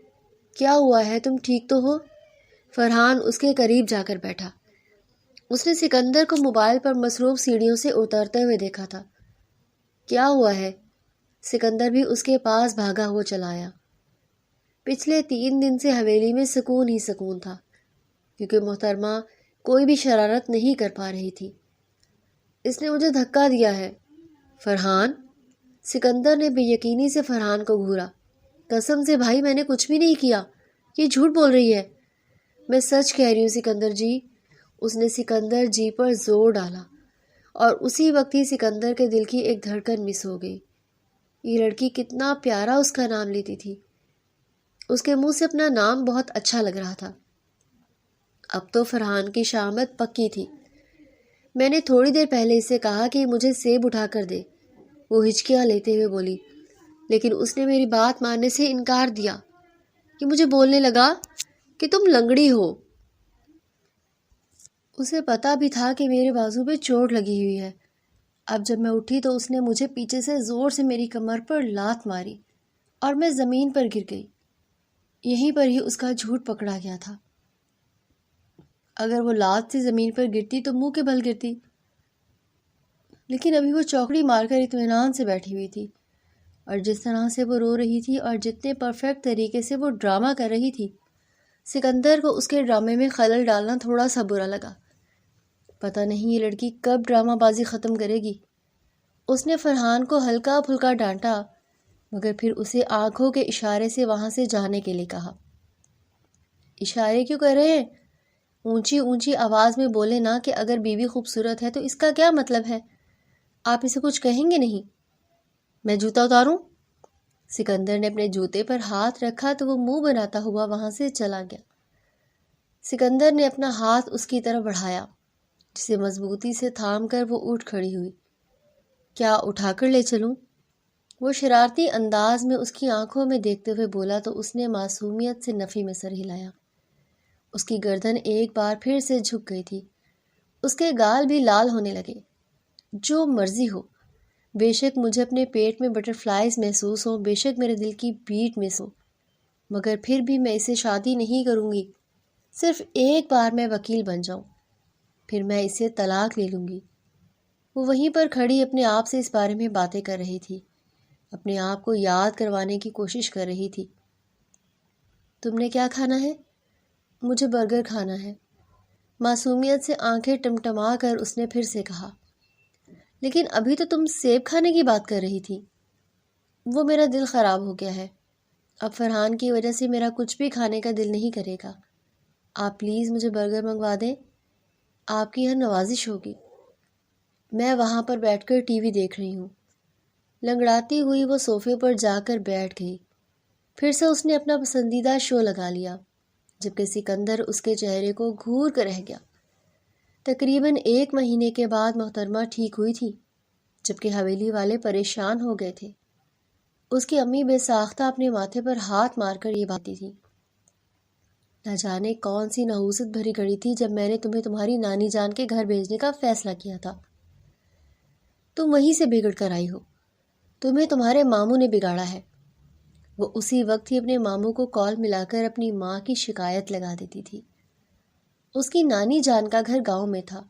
کیا ہوا ہے؟ تم ٹھیک تو ہو؟ فرحان اس کے قریب جا کر بیٹھا۔ اس نے سکندر کو موبائل پر مصروف سیڑھیوں سے اترتے ہوئے دیکھا تھا۔ کیا ہوا ہے؟ سکندر بھی اس کے پاس بھاگا ہوا چلا آیا۔ پچھلے 3 دن سے حویلی میں سکون ہی سکون تھا، کیونکہ محترمہ کوئی بھی شرارت نہیں کر پا رہی تھی۔ اس نے مجھے دھکا دیا ہے۔ فرحان؟ سکندر نے بے یقینی سے فرحان کو گھورا۔ قسم سے بھائی، میں نے کچھ بھی نہیں کیا، یہ جھوٹ بول رہی ہے۔ میں سچ کہہ رہی ہوں سکندر جی۔ اس نے سکندر جی پر زور ڈالا، اور اسی وقت ہی سکندر کے دل کی ایک دھڑکن مس ہو گئی۔ یہ لڑکی کتنا پیارا اس کا نام لیتی تھی۔ اس کے منہ سے اپنا نام بہت اچھا لگ رہا تھا۔ اب تو فرحان کی شامت پکی تھی۔ میں نے تھوڑی دیر پہلے اسے کہا کہ مجھے سیب اٹھا کر دے، وہ ہچکیاں لیتے ہوئے بولی، لیکن اس نے میری بات ماننے سے انکار دیا کہ مجھے بولنے لگا کہ تم لنگڑی ہو۔ اسے پتا بھی تھا کہ میرے بازو پہ چوٹ لگی ہوئی ہے۔ اب جب میں اٹھی تو اس نے مجھے پیچھے سے زور سے میری کمر پر لات ماری اور میں زمین پر گر گئی۔ یہیں پر ہی اس کا جھوٹ پکڑا گیا تھا۔ اگر وہ لات سے زمین پر گرتی تو منہ کے بل گرتی، لیکن ابھی وہ چوکڑی مار کر اطمینان سے بیٹھی ہوئی تھی، اور جس طرح سے وہ رو رہی تھی اور جتنے پرفیکٹ طریقے سے وہ ڈرامہ کر رہی تھی، سکندر کو اس کے ڈرامے میں خلل ڈالنا تھوڑا سا برا لگا۔ پتہ نہیں یہ لڑکی کب ڈرامہ بازی ختم کرے گی۔ اس نے فرحان کو ہلکا پھلکا ڈانٹا، مگر پھر اسے آنکھوں کے اشارے سے وہاں سے جانے کے لیے کہا۔ اشارے کیوں کر رہے ہیں؟ اونچی اونچی آواز میں بولے نا کہ اگر بیوی خوبصورت ہے تو اس کا کیا مطلب ہے؟ آپ اسے کچھ کہیں گے نہیں؟ میں جوتا اتاروں؟ سکندر نے اپنے جوتے پر ہاتھ رکھا تو وہ منہ بناتا ہوا وہاں سے چلا گیا۔ سکندر نے اپنا ہاتھ اس کی طرف بڑھایا، جسے مضبوطی سے تھام کر وہ اٹھ کھڑی ہوئی۔ کیا اٹھا کر لے چلوں؟ وہ شرارتی انداز میں اس کی آنکھوں میں دیکھتے ہوئے بولا تو اس نے معصومیت سے نفی میں سر ہلایا۔ اس کی گردن ایک بار پھر سے جھک گئی تھی۔ اس کے گال بھی لال ہونے لگے۔ جو مرضی ہو، بے شک مجھے اپنے پیٹ میں بٹر فلائز محسوس ہوں، بے شک میرے دل کی بیٹ مس ہو، مگر پھر بھی میں اسے شادی نہیں کروں گی۔ صرف ایک بار میں وکیل بن جاؤں، پھر میں اسے طلاق لے لوں گی۔ وہ وہیں پر کھڑی اپنے آپ سے اس بارے میں باتیں کر رہی تھی، اپنے آپ کو یاد کروانے کی کوشش کر رہی تھی۔ تم نے کیا کھانا ہے؟ مجھے برگر کھانا ہے۔ معصومیت سے آنکھیں ٹمٹما کر اس نے پھر سے کہا۔ لیکن ابھی تو تم سیب کھانے کی بات کر رہی تھی۔ وہ میرا دل خراب ہو گیا ہے، اب فرحان کی وجہ سے میرا کچھ بھی کھانے کا دل نہیں کرے گا۔ آپ پلیز مجھے برگر منگوا دیں، آپ کی یہاں نوازش ہوگی۔ میں وہاں پر بیٹھ کر ٹی وی دیکھ رہی ہوں۔ لنگڑاتی ہوئی وہ صوفے پر جا کر بیٹھ گئی۔ پھر سے اس نے اپنا پسندیدہ شو لگا لیا، جبکہ سکندر اس کے چہرے کو گھور کر رہ گیا۔ تقریباً 1 مہینے کے بعد محترمہ ٹھیک ہوئی تھی، جبکہ حویلی والے پریشان ہو گئے تھے۔ اس کی امی بے ساختہ اپنے ماتھے پر ہاتھ مار کر یہ باتی تھی، نہ جانے کون سی نحوست بھری گھڑی تھی جب میں نے تمہیں تمہاری نانی جان کے گھر بھیجنے کا فیصلہ کیا تھا۔ تم وہیں سے بگڑ کر آئی ہو، تمہیں تمہارے ماموں نے بگاڑا ہے۔ وہ اسی وقت ہی اپنے ماموں کو کال ملا کر اپنی ماں کی شکایت لگا دیتی تھی۔ اس کی نانی جان کا گھر گاؤں میں تھا،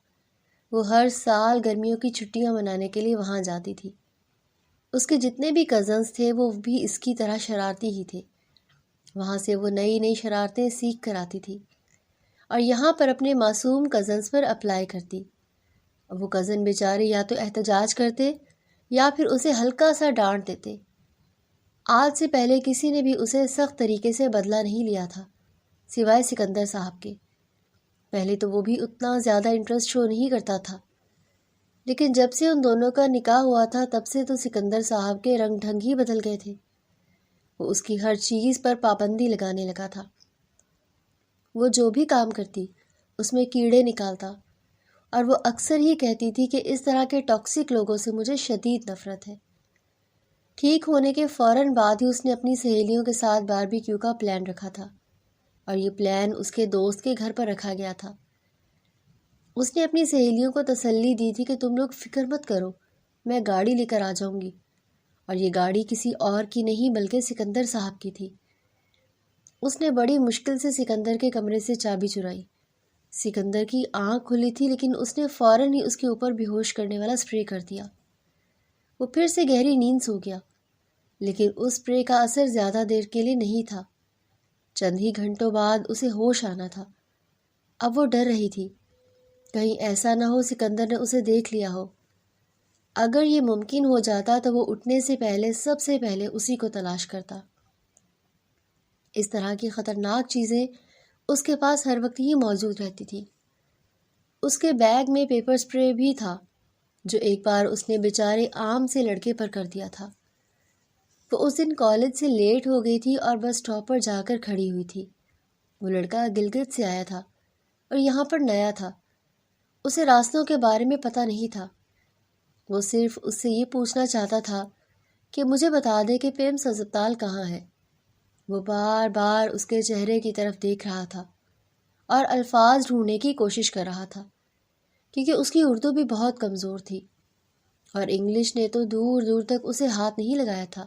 وہ ہر سال گرمیوں کی چھٹیاں منانے کے لیے وہاں جاتی تھی۔ اس کے جتنے بھی کزنز تھے وہ بھی اس کی طرح شرارتی ہی تھے، وہاں سے وہ نئی نئی شرارتیں سیکھ کر آتی تھی اور یہاں پر اپنے معصوم کزنز پر اپلائی کرتی۔ وہ کزن بیچارے یا تو احتجاج کرتے یا پھر اسے ہلکا سا ڈانٹ دیتے۔ آج سے پہلے کسی نے بھی اسے سخت طریقے سے بدلہ نہیں لیا تھا سوائے سکندر صاحب کے۔ پہلے تو وہ بھی اتنا زیادہ انٹرسٹ شو نہیں کرتا تھا، لیکن جب سے ان دونوں کا نکاح ہوا تھا تب سے تو سکندر صاحب کے رنگ ڈھنگ ہی بدل گئے تھے۔ وہ اس کی ہر چیز پر پابندی لگانے لگا تھا۔ وہ جو بھی کام کرتی اس میں کیڑے نکالتا، اور وہ اکثر ہی کہتی تھی کہ اس طرح کے ٹاکسک لوگوں سے مجھے شدید نفرت ہے۔ ٹھیک ہونے کے فوراً بعد ہی اس نے اپنی سہیلیوں کے ساتھ باربیکیو کا پلان رکھا تھا، اور یہ پلان اس کے دوست کے گھر پر رکھا گیا تھا۔ اس نے اپنی سہیلیوں کو تسلی دی تھی کہ تم لوگ فکر مت کرو، میں گاڑی لے کر آ جاؤں گی، اور یہ گاڑی کسی اور کی نہیں بلکہ سکندر صاحب کی تھی۔ اس نے بڑی مشکل سے سکندر کے کمرے سے چابی چرائی۔ سکندر کی آنکھ کھلی تھی لیکن اس نے فوراً ہی اس کے اوپر بے ہوش کرنے والا اسپرے کر دیا۔ وہ پھر سے گہری نیند سو گیا، لیکن اس اسپرے کا اثر زیادہ دیر کے لیے نہیں تھا۔ چند ہی گھنٹوں بعد اسے ہوش آنا تھا۔ اب وہ ڈر رہی تھی، کہیں ایسا نہ ہو سکندر نے اسے دیکھ لیا ہو۔ اگر یہ ممکن ہو جاتا تو وہ اٹھنے سے پہلے سب سے پہلے اسی کو تلاش کرتا۔ اس طرح کی خطرناک چیزیں اس کے پاس ہر وقت ہی موجود رہتی تھی۔ اس کے بیگ میں پیپر اسپرے بھی تھا جو ایک بار اس نے بیچارے عام سے لڑکے پر کر دیا تھا۔ وہ اس دن کالج سے لیٹ ہو گئی تھی اور بس اسٹاپ پر جا کر کھڑی ہوئی تھی۔ وہ لڑکا گلگت سے آیا تھا اور یہاں پر نیا تھا، اسے راستوں کے بارے میں پتہ نہیں تھا۔ وہ صرف اس سے یہ پوچھنا چاہتا تھا کہ مجھے بتا دے کہ پیمس ہسپتال کہاں ہے۔ وہ بار بار اس کے چہرے کی طرف دیکھ رہا تھا اور الفاظ ڈھونڈنے کی کوشش کر رہا تھا، کیونکہ اس کی اردو بھی بہت کمزور تھی اور انگلش نے تو دور دور تک اسے ہاتھ نہیں لگایا تھا۔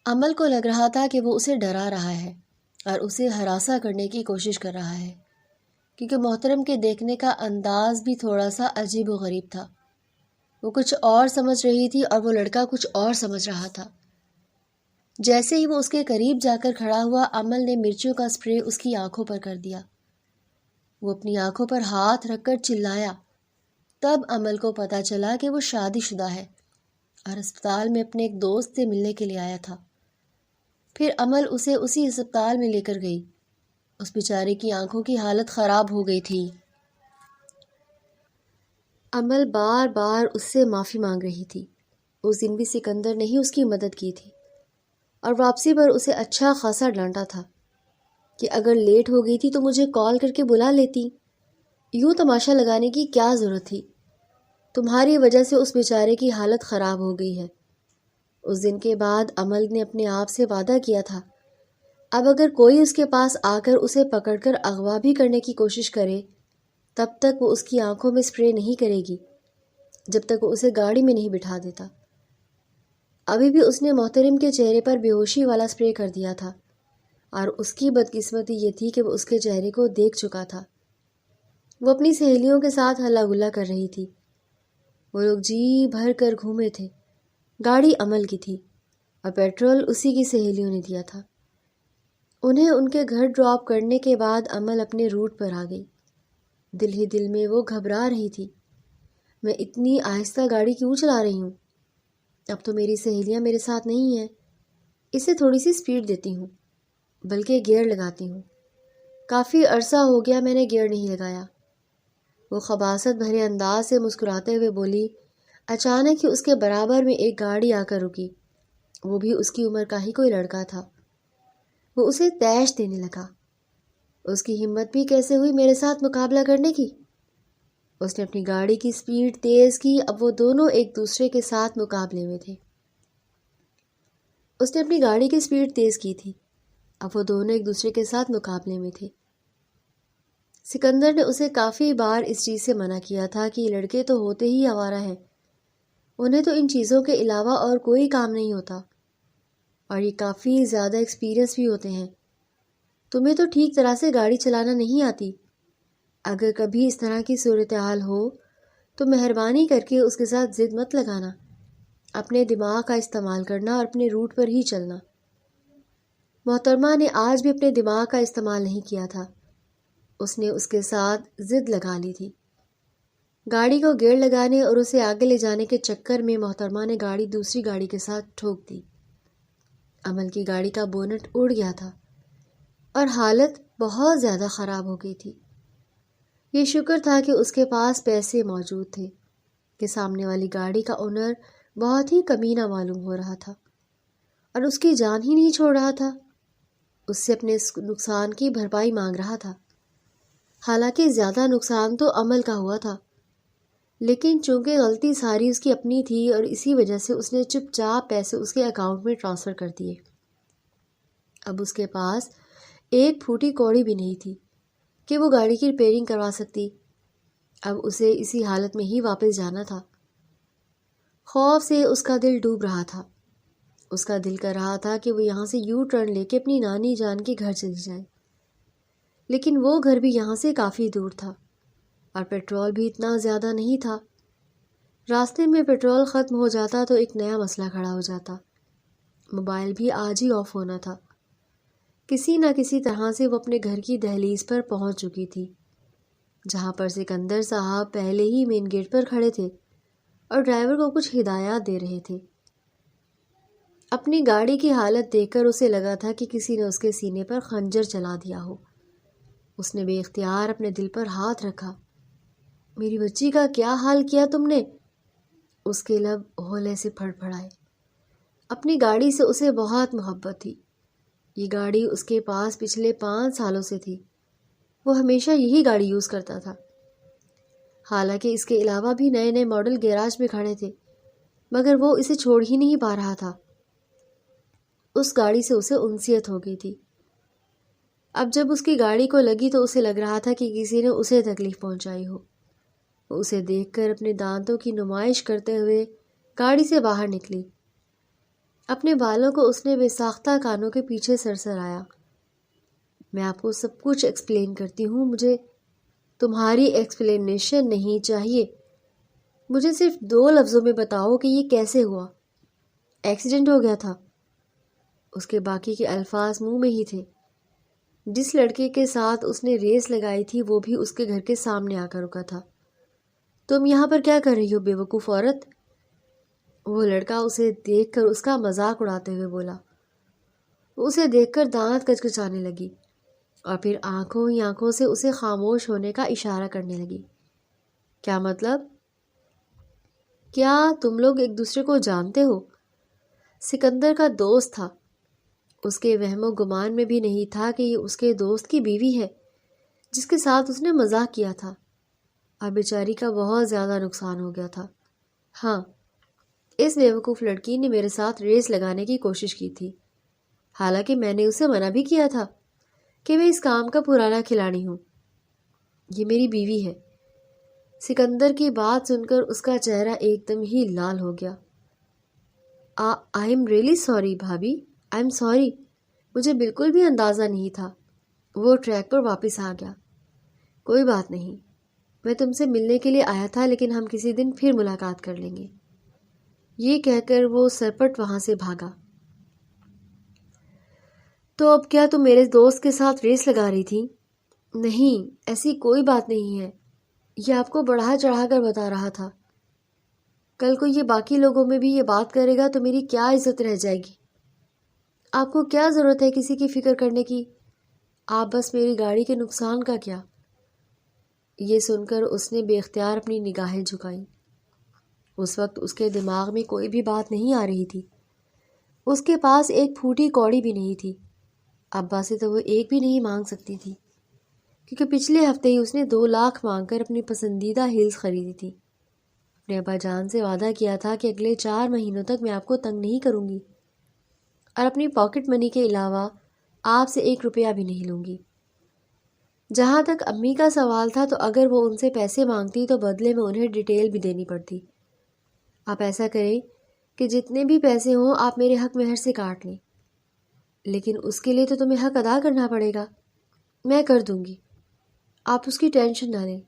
عمل کو لگ رہا تھا کہ وہ اسے ڈرا رہا ہے اور اسے ہراساں کرنے کی کوشش کر رہا ہے، کیونکہ محترم کے دیکھنے کا انداز بھی تھوڑا سا عجیب و غریب تھا۔ وہ کچھ اور سمجھ رہی تھی اور وہ لڑکا کچھ اور سمجھ رہا تھا۔ جیسے ہی وہ اس کے قریب جا کر کھڑا ہوا، عمل نے مرچوں کا اسپرے اس کی آنکھوں پر کر دیا۔ وہ اپنی آنکھوں پر ہاتھ رکھ کر چلایا۔ تب عمل کو پتہ چلا کہ وہ شادی شدہ ہے اور اسپتال میں اپنے ایک دوست سے ملنے کے لیے آیا تھا۔ پھر عمل اسے اسی اسپتال میں لے کر گئی۔ اس بیچارے کی آنکھوں کی حالت خراب ہو گئی تھی۔ عمل بار بار اس سے معافی مانگ رہی تھی۔ اس دن بھی سکندر نے ہی اس کی مدد کی تھی اور واپسی پر اسے اچھا خاصا ڈانٹا تھا کہ اگر لیٹ ہو گئی تھی تو مجھے کال کر کے بلا لیتی، یوں تماشا لگانے کی کیا ضرورت تھی؟ تمہاری وجہ سے اس بیچارے کی حالت خراب ہو گئی ہے۔ اس دن کے بعد عمل نے اپنے آپ سے وعدہ کیا تھا، اب اگر کوئی اس کے پاس آ کر اسے پکڑ کر اغوا بھی کرنے کی کوشش کرے تب تک وہ اس کی آنکھوں میں اسپرے نہیں کرے گی جب تک وہ اسے گاڑی میں نہیں بٹھا دیتا۔ ابھی بھی اس نے محترم کے چہرے پر بے ہوشی والا اسپرے کر دیا تھا، اور اس کی بدقسمتی یہ تھی کہ وہ اس کے چہرے کو دیکھ چکا تھا۔ وہ اپنی سہیلیوں کے ساتھ ہلا گلا کر رہی تھی۔ وہ لوگ جی بھر کر گھومے تھے۔ گاڑی عمل کی تھی اور پیٹرول اسی کی سہیلیوں نے دیا تھا۔ انہیں ان کے گھر ڈراپ کرنے کے بعد عمل اپنے روٹ پر آ گئی۔ دل ہی دل میں وہ گھبرا رہی تھی، میں اتنی آہستہ گاڑی کیوں چلا رہی ہوں؟ اب تو میری سہیلیاں میرے ساتھ نہیں ہیں، اسے تھوڑی سی سپیڈ دیتی ہوں، بلکہ گیئر لگاتی ہوں۔ کافی عرصہ ہو گیا میں نے گیئر نہیں لگایا۔ وہ خباثت بھرے انداز سے مسکراتے ہوئے بولی۔ اچانک ہی اس کے برابر میں ایک گاڑی آ کر رکی، وہ بھی اس کی عمر کا ہی کوئی لڑکا تھا۔ وہ اسے تیش دینے لگا۔ اس کی ہمت بھی کیسے ہوئی میرے ساتھ مقابلہ کرنے کی؟ اس نے اپنی گاڑی کی سپیڈ تیز کی۔ اب وہ دونوں ایک دوسرے کے ساتھ مقابلے میں تھے۔ اس نے اپنی گاڑی کی سپیڈ تیز کی تھی۔ اب وہ دونوں ایک دوسرے کے ساتھ مقابلے میں تھے۔ سکندر نے اسے کافی بار اس چیز سے منع کیا تھا کہ یہ لڑکے تو ہوتے ہی آوارہ ہیں، انہیں تو ان چیزوں کے علاوہ اور کوئی کام نہیں ہوتا، اور یہ کافی زیادہ ایکسپیرئنس بھی ہوتے ہیں۔ تمہیں تو ٹھیک طرح سے گاڑی چلانا نہیں آتی۔ اگر کبھی اس طرح کی صورتحال ہو تو مہربانی کر کے اس کے ساتھ ضد مت لگانا، اپنے دماغ کا استعمال کرنا اور اپنے روٹ پر ہی چلنا۔ محترمہ نے آج بھی اپنے دماغ کا استعمال نہیں کیا تھا، اس نے اس کے ساتھ ضد لگا لی تھی۔ گاڑی کو گیئر لگانے اور اسے آگے لے جانے کے چکر میں محترمہ نے گاڑی دوسری گاڑی کے ساتھ ٹھوک دی۔ امل کی گاڑی کا بونٹ اڑ گیا تھا اور حالت بہت زیادہ خراب ہو گئی تھی۔ یہ شکر تھا کہ اس کے پاس پیسے موجود تھے کہ سامنے والی گاڑی کا اونر بہت ہی کمینہ معلوم ہو رہا تھا اور اس کی جان ہی نہیں چھوڑ رہا تھا، اس سے اپنے نقصان کی بھرپائی مانگ رہا تھا۔ حالانکہ زیادہ نقصان تو عمل کا ہوا تھا، لیکن چونکہ غلطی ساری اس کی اپنی تھی اور اسی وجہ سے اس نے چپ چاپ پیسے اس کے اکاؤنٹ میں ٹرانسفر کر دیے۔ اب اس کے پاس ایک پھوٹی کوڑی بھی نہیں تھی کہ وہ گاڑی کی ریپیئرنگ کروا سکتی۔ اب اسے اسی حالت میں ہی واپس جانا تھا۔ خوف سے اس کا دل ڈوب رہا تھا۔ اس کا دل کر رہا تھا کہ وہ یہاں سے یو ٹرن لے کے اپنی نانی جان کے گھر چلی جائے، لیکن وہ گھر بھی یہاں سے کافی دور تھا اور پیٹرول بھی اتنا زیادہ نہیں تھا۔ راستے میں پیٹرول ختم ہو جاتا تو ایک نیا مسئلہ کھڑا ہو جاتا۔ موبائل بھی آج ہی آف ہونا تھا۔ کسی نہ کسی طرح سے وہ اپنے گھر کی دہلیز پر پہنچ چکی تھی، جہاں پر سکندر صاحب پہلے ہی مین گیٹ پر کھڑے تھے اور ڈرائیور کو کچھ ہدایات دے رہے تھے۔ اپنی گاڑی کی حالت دیکھ کر اسے لگا تھا کہ کسی نے اس کے سینے پر خنجر چلا دیا ہو۔ اس نے بے اختیار اپنے دل پر ہاتھ رکھا۔ میری بچی کا کیا حال کیا تم نے؟ اس کے لب ہولے سے پھڑ پھڑائے۔ اپنی گاڑی سے اسے بہت محبت تھی۔ یہ گاڑی اس کے پاس پچھلے 5 سالوں سے تھی۔ وہ ہمیشہ یہی گاڑی یوز کرتا تھا۔ حالانکہ اس کے علاوہ بھی نئے نئے ماڈل گیراج میں کھڑے تھے، مگر وہ اسے چھوڑ ہی نہیں پا رہا تھا۔ اس گاڑی سے اسے انسیت ہو گئی تھی۔ اب جب اس کی گاڑی کو لگی تو اسے لگ رہا تھا کہ کسی نے اسے تکلیف پہنچائی ہو۔ وہ اسے دیکھ کر اپنے دانتوں کی نمائش کرتے ہوئے گاڑی سے باہر نکلی۔ اپنے بالوں کو اس نے بے ساختہ کانوں کے پیچھے سرسرایا۔ میں آپ کو سب کچھ ایکسپلین کرتی ہوں، مجھے تمہاری ایکسپلینیشن نہیں چاہیے۔ مجھے صرف 2 لفظوں میں بتاؤ کہ یہ کیسے ہوا۔ ایکسیڈنٹ ہو گیا تھا۔ اس کے باقی کے الفاظ منہ میں ہی تھے۔ جس لڑکے کے ساتھ اس نے ریس لگائی تھی وہ بھی اس کے گھر کے سامنے آ کر رکا تھا۔ تم یہاں پر کیا کر رہی ہو بے وقوف عورت؟ وہ لڑکا اسے دیکھ کر اس کا مذاق اڑاتے ہوئے بولا۔ وہ اسے دیکھ کر دانت کچکچانے لگی اور پھر آنکھوں ہی آنکھوں سے اسے خاموش ہونے کا اشارہ کرنے لگی۔ کیا مطلب؟ کیا تم لوگ ایک دوسرے کو جانتے ہو؟ سکندر کا دوست تھا۔ اس کے وہم و گمان میں بھی نہیں تھا کہ یہ اس کے دوست کی بیوی ہے جس کے ساتھ اس نے مذاق کیا تھا، اور بیچاری کا بہت زیادہ نقصان ہو گیا تھا۔ ہاں، اس بیوقوف لڑکی نے میرے ساتھ ریس لگانے کی کوشش کی تھی، حالانکہ میں نے اسے منع بھی کیا تھا کہ میں اس کام کا پرانا کھلاڑی ہوں۔ یہ میری بیوی ہے۔ سکندر کی بات سن کر اس کا چہرہ ایک دم ہی لال ہو گیا۔ آئی ایم ریئلی سوری بھابھی، آئی ایم سوری، مجھے بالکل بھی اندازہ نہیں تھا۔ وہ ٹریک پر واپس آ گیا۔ کوئی بات نہیں، میں تم سے ملنے کے لیے آیا تھا، لیکن ہم کسی دن پھر ملاقات کر لیں گے۔ یہ کہہ کر وہ سرپٹ وہاں سے بھاگا۔ تو اب کیا تم میرے دوست کے ساتھ ریس لگا رہی تھی؟ نہیں، ایسی کوئی بات نہیں ہے، یہ آپ کو بڑھا چڑھا کر بتا رہا تھا۔ کل کو یہ باقی لوگوں میں بھی یہ بات کرے گا تو میری کیا عزت رہ جائے گی؟ آپ کو کیا ضرورت ہے کسی کی فکر کرنے کی؟ آپ بس میری گاڑی کے نقصان کا کیا؟ یہ سن کر اس نے بے اختیار اپنی نگاہیں جھکائیں۔ اس وقت اس کے دماغ میں کوئی بھی بات نہیں آ رہی تھی۔ اس کے پاس ایک پھوٹی کوڑی بھی نہیں تھی۔ ابا سے تو وہ ایک بھی نہیں مانگ سکتی تھی، کیونکہ پچھلے ہفتے ہی اس نے 2 لاکھ مانگ کر اپنی پسندیدہ ہیلز خریدی تھی۔ اپنے ابا جان سے وعدہ کیا تھا کہ اگلے 4 مہینوں تک میں آپ کو تنگ نہیں کروں گی۔ اور اپنی پاکٹ منی کے علاوہ آپ سے 1 روپیہ بھی نہیں لوں گی۔ جہاں تک امی کا سوال تھا تو اگر وہ ان سے پیسے مانگتی تو بدلے میں انہیں ڈیٹیل بھی دینی پڑتی۔ آپ ایسا کریں کہ جتنے بھی پیسے ہوں آپ میرے حق مہر سے کاٹ لیں، لیکن اس کے لیے تو تمہیں حق ادا کرنا پڑے گا۔ میں کر دوں گی، آپ اس کی ٹینشن نہ لیں۔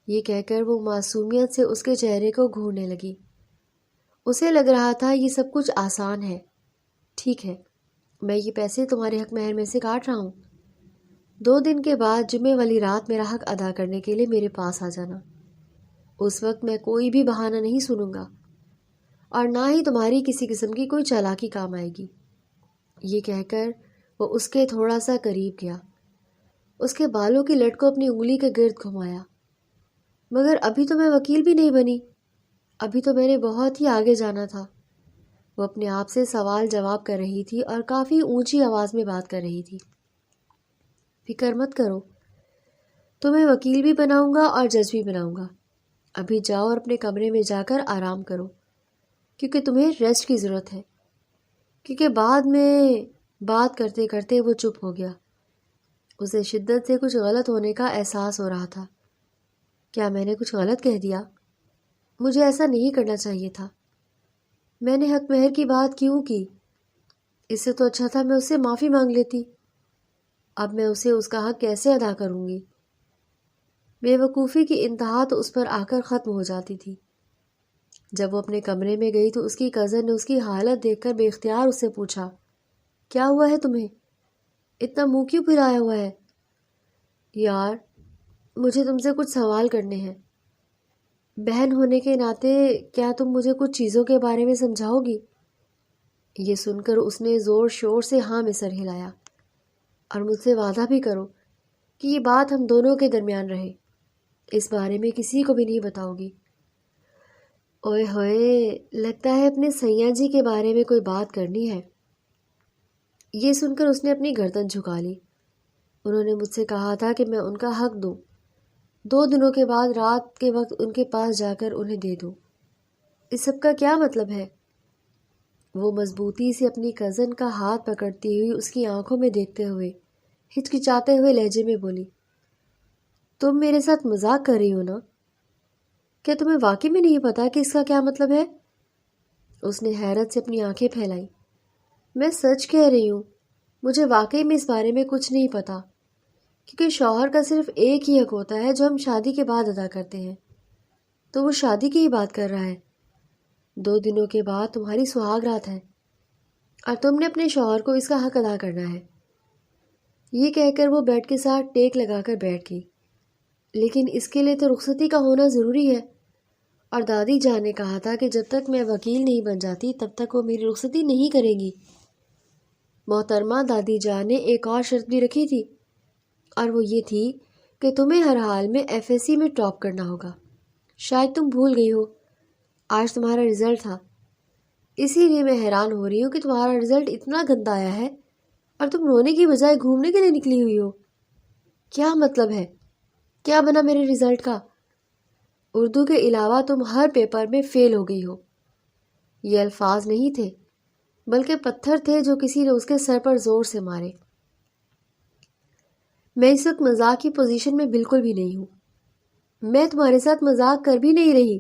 یہ کہہ کر وہ معصومیت سے اس کے چہرے کو گھورنے لگی۔ اسے لگ رہا تھا یہ سب کچھ آسان ہے۔ ٹھیک ہے، میں یہ پیسے تمہارے حق مہر میں سے کاٹ رہا ہوں۔ 2 دن کے بعد جمعے والی رات میرا حق ادا کرنے کے لیے میرے پاس آ جانا۔ اس وقت میں کوئی بھی بہانہ نہیں سنوں گا اور نہ ہی تمہاری کسی قسم کی کوئی چالاکی کام آئے گی۔ یہ کہہ کر وہ اس کے تھوڑا سا قریب گیا، اس کے بالوں کی لٹ کو اپنی انگلی کے گرد گھمایا۔ مگر ابھی تو میں وکیل بھی نہیں بنی، ابھی تو میں نے بہت ہی آگے جانا تھا۔ وہ اپنے آپ سے سوال جواب کر رہی تھی اور کافی اونچی آواز میں بات کر رہی تھی۔ فکر مت کرو، تمہیں وکیل بھی بناؤں گا اور جج بھی بناؤں گا۔ ابھی جاؤ اور اپنے کمرے میں جا کر آرام کرو، کیونکہ تمہیں ریسٹ کی ضرورت ہے۔ کیونکہ بعد میں بات کرتے کرتے وہ چپ ہو گیا۔ اسے شدت سے کچھ غلط ہونے کا احساس ہو رہا تھا۔ کیا میں نے کچھ غلط کہہ دیا؟ مجھے ایسا نہیں کرنا چاہیے تھا۔ میں نے حق مہر کی بات کیوں کی؟ اس سے تو اچھا تھا میں اس سے معافی مانگ لیتی۔ اب میں اسے اس کا حق کیسے ادا کروں گی؟ بے وقوفی کی انتہا تو اس پر آ کر ختم ہو جاتی تھی۔ جب وہ اپنے کمرے میں گئی تو اس کی کزن نے اس کی حالت دیکھ کر بے اختیار اس سے پوچھا، کیا ہوا ہے تمہیں؟ اتنا منہ کیوں پھرایا ہوا ہے؟ یار، مجھے تم سے کچھ سوال کرنے ہیں۔ بہن ہونے کے ناطے کیا تم مجھے کچھ چیزوں کے بارے میں سمجھاؤ گی؟ یہ سن کر اس نے زور شور سے ہاں میں سر ہلایا۔ اور مجھ سے وعدہ بھی کرو کہ یہ بات ہم دونوں کے درمیان رہے، اس بارے میں کسی کو بھی نہیں بتاؤ گی۔ اوئے ہوئے، لگتا ہے اپنے سیاں جی کے بارے میں کوئی بات کرنی ہے۔ یہ سن کر اس نے اپنی گردن جھکا لی۔ انہوں نے مجھ سے کہا تھا کہ میں ان کا حق دوں، 2 دنوں کے بعد رات کے وقت ان کے پاس جا کر انہیں دے دوں۔ اس سب کا کیا مطلب ہے؟ وہ مضبوطی سے اپنی کزن کا ہاتھ پکڑتی ہوئی اس کی آنکھوں میں دیکھتے ہوئے ہچکچاتے ہوئے لہجے میں بولی، تم میرے ساتھ مذاق کر رہی ہو نا؟ کیا تمہیں واقعی میں نہیں پتا کہ اس کا کیا مطلب ہے؟ اس نے حیرت سے اپنی آنکھیں پھیلائی۔ میں سچ کہہ رہی ہوں، مجھے واقعی میں اس بارے میں کچھ نہیں پتا، کیونکہ شوہر کا صرف ایک ہی حق ہوتا ہے جو ہم شادی کے بعد ادا کرتے ہیں، تو وہ شادی کی ہی بات کر رہا ہے۔ 2 دنوں کے بعد تمہاری سہاگ رات ہے اور تم نے اپنے شوہر کو اس کا حق ادا کرنا ہے۔ یہ کہہ کر وہ بیڈ کے ساتھ ٹیک لگا کر بیٹھ گئی۔ لیکن اس کے لیے تو رخصتی کا ہونا ضروری ہے، اور دادی جان نے کہا تھا کہ جب تک میں وکیل نہیں بن جاتی تب تک وہ میری رخصتی نہیں کریں گی۔ محترمہ دادی جان نے ایک اور شرط بھی رکھی تھی، اور وہ یہ تھی کہ تمہیں ہر حال میں FSC میں ٹاپ کرنا ہوگا۔ شاید تم بھول گئی ہو، آج تمہارا رزلٹ تھا، اسی لیے میں حیران ہو رہی ہوں کہ تمہارا رزلٹ اتنا گندا آیا ہے اور تم رونے کی بجائے گھومنے کے لیے نکلی ہوئی ہو۔ کیا مطلب ہے؟ کیا بنا میرے رزلٹ کا؟ اردو کے علاوہ تم ہر پیپر میں فیل ہو گئی ہو۔ یہ الفاظ نہیں تھے، بلکہ پتھر تھے جو کسی نے اس کے سر پر زور سے مارے۔ میں اس وقت مذاق کی پوزیشن میں بالکل بھی نہیں ہوں۔ میں تمہارے ساتھ مذاق کر بھی نہیں رہی۔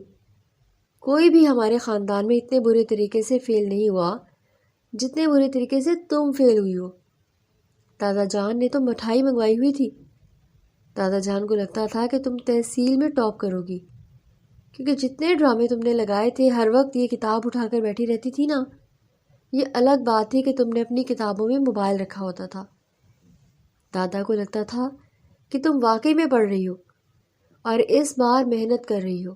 کوئی بھی ہمارے خاندان میں اتنے برے طریقے سے فیل نہیں ہوا جتنے برے طریقے سے تم فیل ہوئی ہو۔ دادا جان نے تو مٹھائی منگوائی ہوئی تھی۔ دادا جان کو لگتا تھا کہ تم تحصیل میں ٹاپ کرو گی، کیونکہ جتنے ڈرامے تم نے لگائے تھے ہر وقت یہ کتاب اٹھا کر بیٹھی رہتی تھی نا۔ یہ الگ بات تھی کہ تم نے اپنی کتابوں میں موبائل رکھا ہوتا تھا۔ دادا کو لگتا تھا کہ تم واقعی میں پڑھ رہی ہو اور اس بار محنت کر رہی ہو۔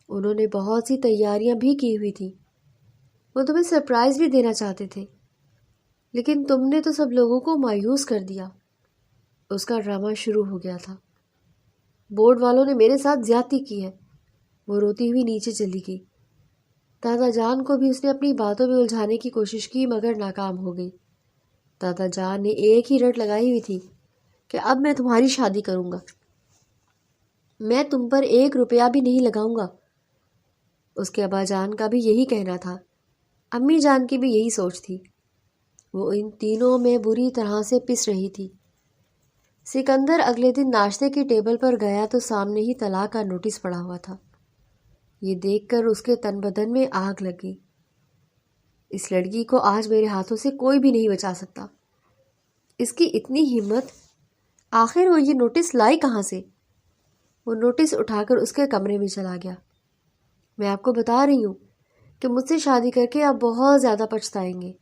انہوں نے بہت سی تیاریاں بھی کی ہوئی تھی، وہ تمہیں سرپرائز بھی دینا چاہتے تھے، لیکن تم نے تو سب لوگوں کو مایوس کر دیا۔ اس کا ڈرامہ شروع ہو گیا تھا۔ بورڈ والوں نے میرے ساتھ زیادتی کی ہے۔ وہ روتی ہوئی نیچے چلی گئی۔ دادا جان کو بھی اس نے اپنی باتوں میں الجھانے کی کوشش کی مگر ناکام ہو گئی۔ دادا جان نے ایک ہی رٹ لگائی ہوئی تھی کہ اب میں تمہاری شادی کروں گا، میں تم پر 1 روپیہ بھی نہیں لگاؤں گا۔ اس کے ابا جان کا بھی یہی کہنا تھا، امی جان کی بھی یہی سوچ تھی۔ وہ ان تینوں میں بری طرح سے پس رہی تھی۔ سکندر اگلے دن ناشتے کی ٹیبل پر گیا تو سامنے ہی طلاق کا نوٹس پڑا ہوا تھا۔ یہ دیکھ کر اس کے تن بدن میں آگ لگی۔ اس لڑکی کو آج میرے ہاتھوں سے کوئی بھی نہیں بچا سکتا۔ اس کی اتنی ہمت! آخر وہ یہ نوٹس لائی کہاں سے؟ وہ نوٹس اٹھا کر اس کے کمرے میں چلا گیا۔ میں آپ کو بتا رہی ہوں کہ مجھ سے شادی کر کے آپ بہت زیادہ پچھتائیں گے۔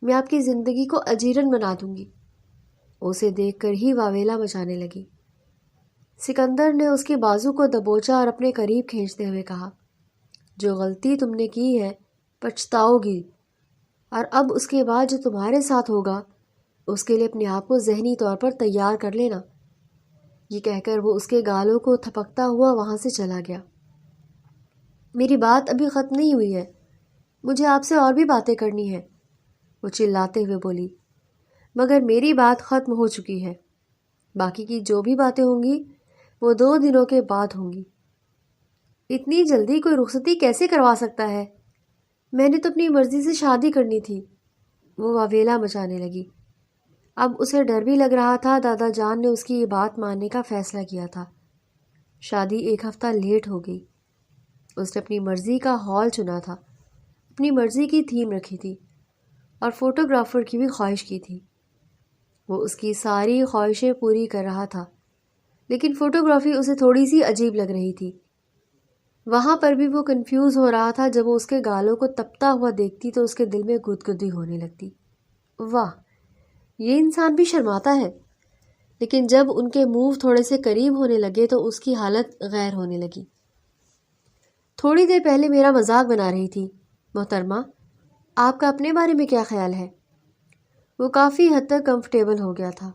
میں آپ کی زندگی کو اجیرن بنا دوں گی۔ اسے دیکھ کر ہی واویلا مچانے لگی۔ سکندر نے اس کے بازو کو دبوچا اور اپنے قریب کھینچتے ہوئے کہا، جو غلطی تم نے کی ہے پچھتاؤ گی، اور اب اس کے بعد جو تمہارے ساتھ ہوگا اس کے لیے اپنے آپ کو ذہنی طور پر تیار کر لینا۔ یہ کہہ کر وہ اس کے گالوں کو تھپکتا ہوا وہاں سے چلا گیا۔ میری بات ابھی ختم نہیں ہوئی ہے، مجھے آپ سے اور بھی باتیں کرنی ہیں، وہ چلاتے ہوئے بولی، مگر میری بات ختم ہو چکی ہے۔ باقی کی جو بھی باتیں ہوں گی وہ 2 دنوں کے بعد ہوں گی۔ اتنی جلدی کوئی رخصتی کیسے کروا سکتا ہے؟ میں نے تو اپنی مرضی سے شادی کرنی تھی، وہ واویلا مچانے لگی۔ اب اسے ڈر بھی لگ رہا تھا۔ دادا جان نے اس کی یہ بات ماننے کا فیصلہ کیا تھا۔ شادی 1 ہفتہ لیٹ ہو گئی۔ اس نے اپنی مرضی کا ہال چنا تھا، اپنی مرضی کی تھیم رکھی تھی، اور فوٹوگرافر کی بھی خواہش کی تھی۔ وہ اس کی ساری خواہشیں پوری کر رہا تھا، لیکن فوٹوگرافی اسے تھوڑی سی عجیب لگ رہی تھی۔ وہاں پر بھی وہ کنفیوز ہو رہا تھا۔ جب وہ اس کے گالوں کو تپتا ہوا دیکھتی تو اس کے دل میں گدگدی ہونے لگتی۔ واہ، یہ انسان بھی شرماتا ہے۔ لیکن جب ان کے منہ تھوڑے سے قریب ہونے لگے تو اس کی حالت غیر ہونے لگی۔ تھوڑی دیر پہلے میرا مذاق بنا رہی تھی محترمہ، آپ کا اپنے بارے میں کیا خیال ہے؟ وہ کافی حد تک کمفرٹیبل ہو گیا تھا۔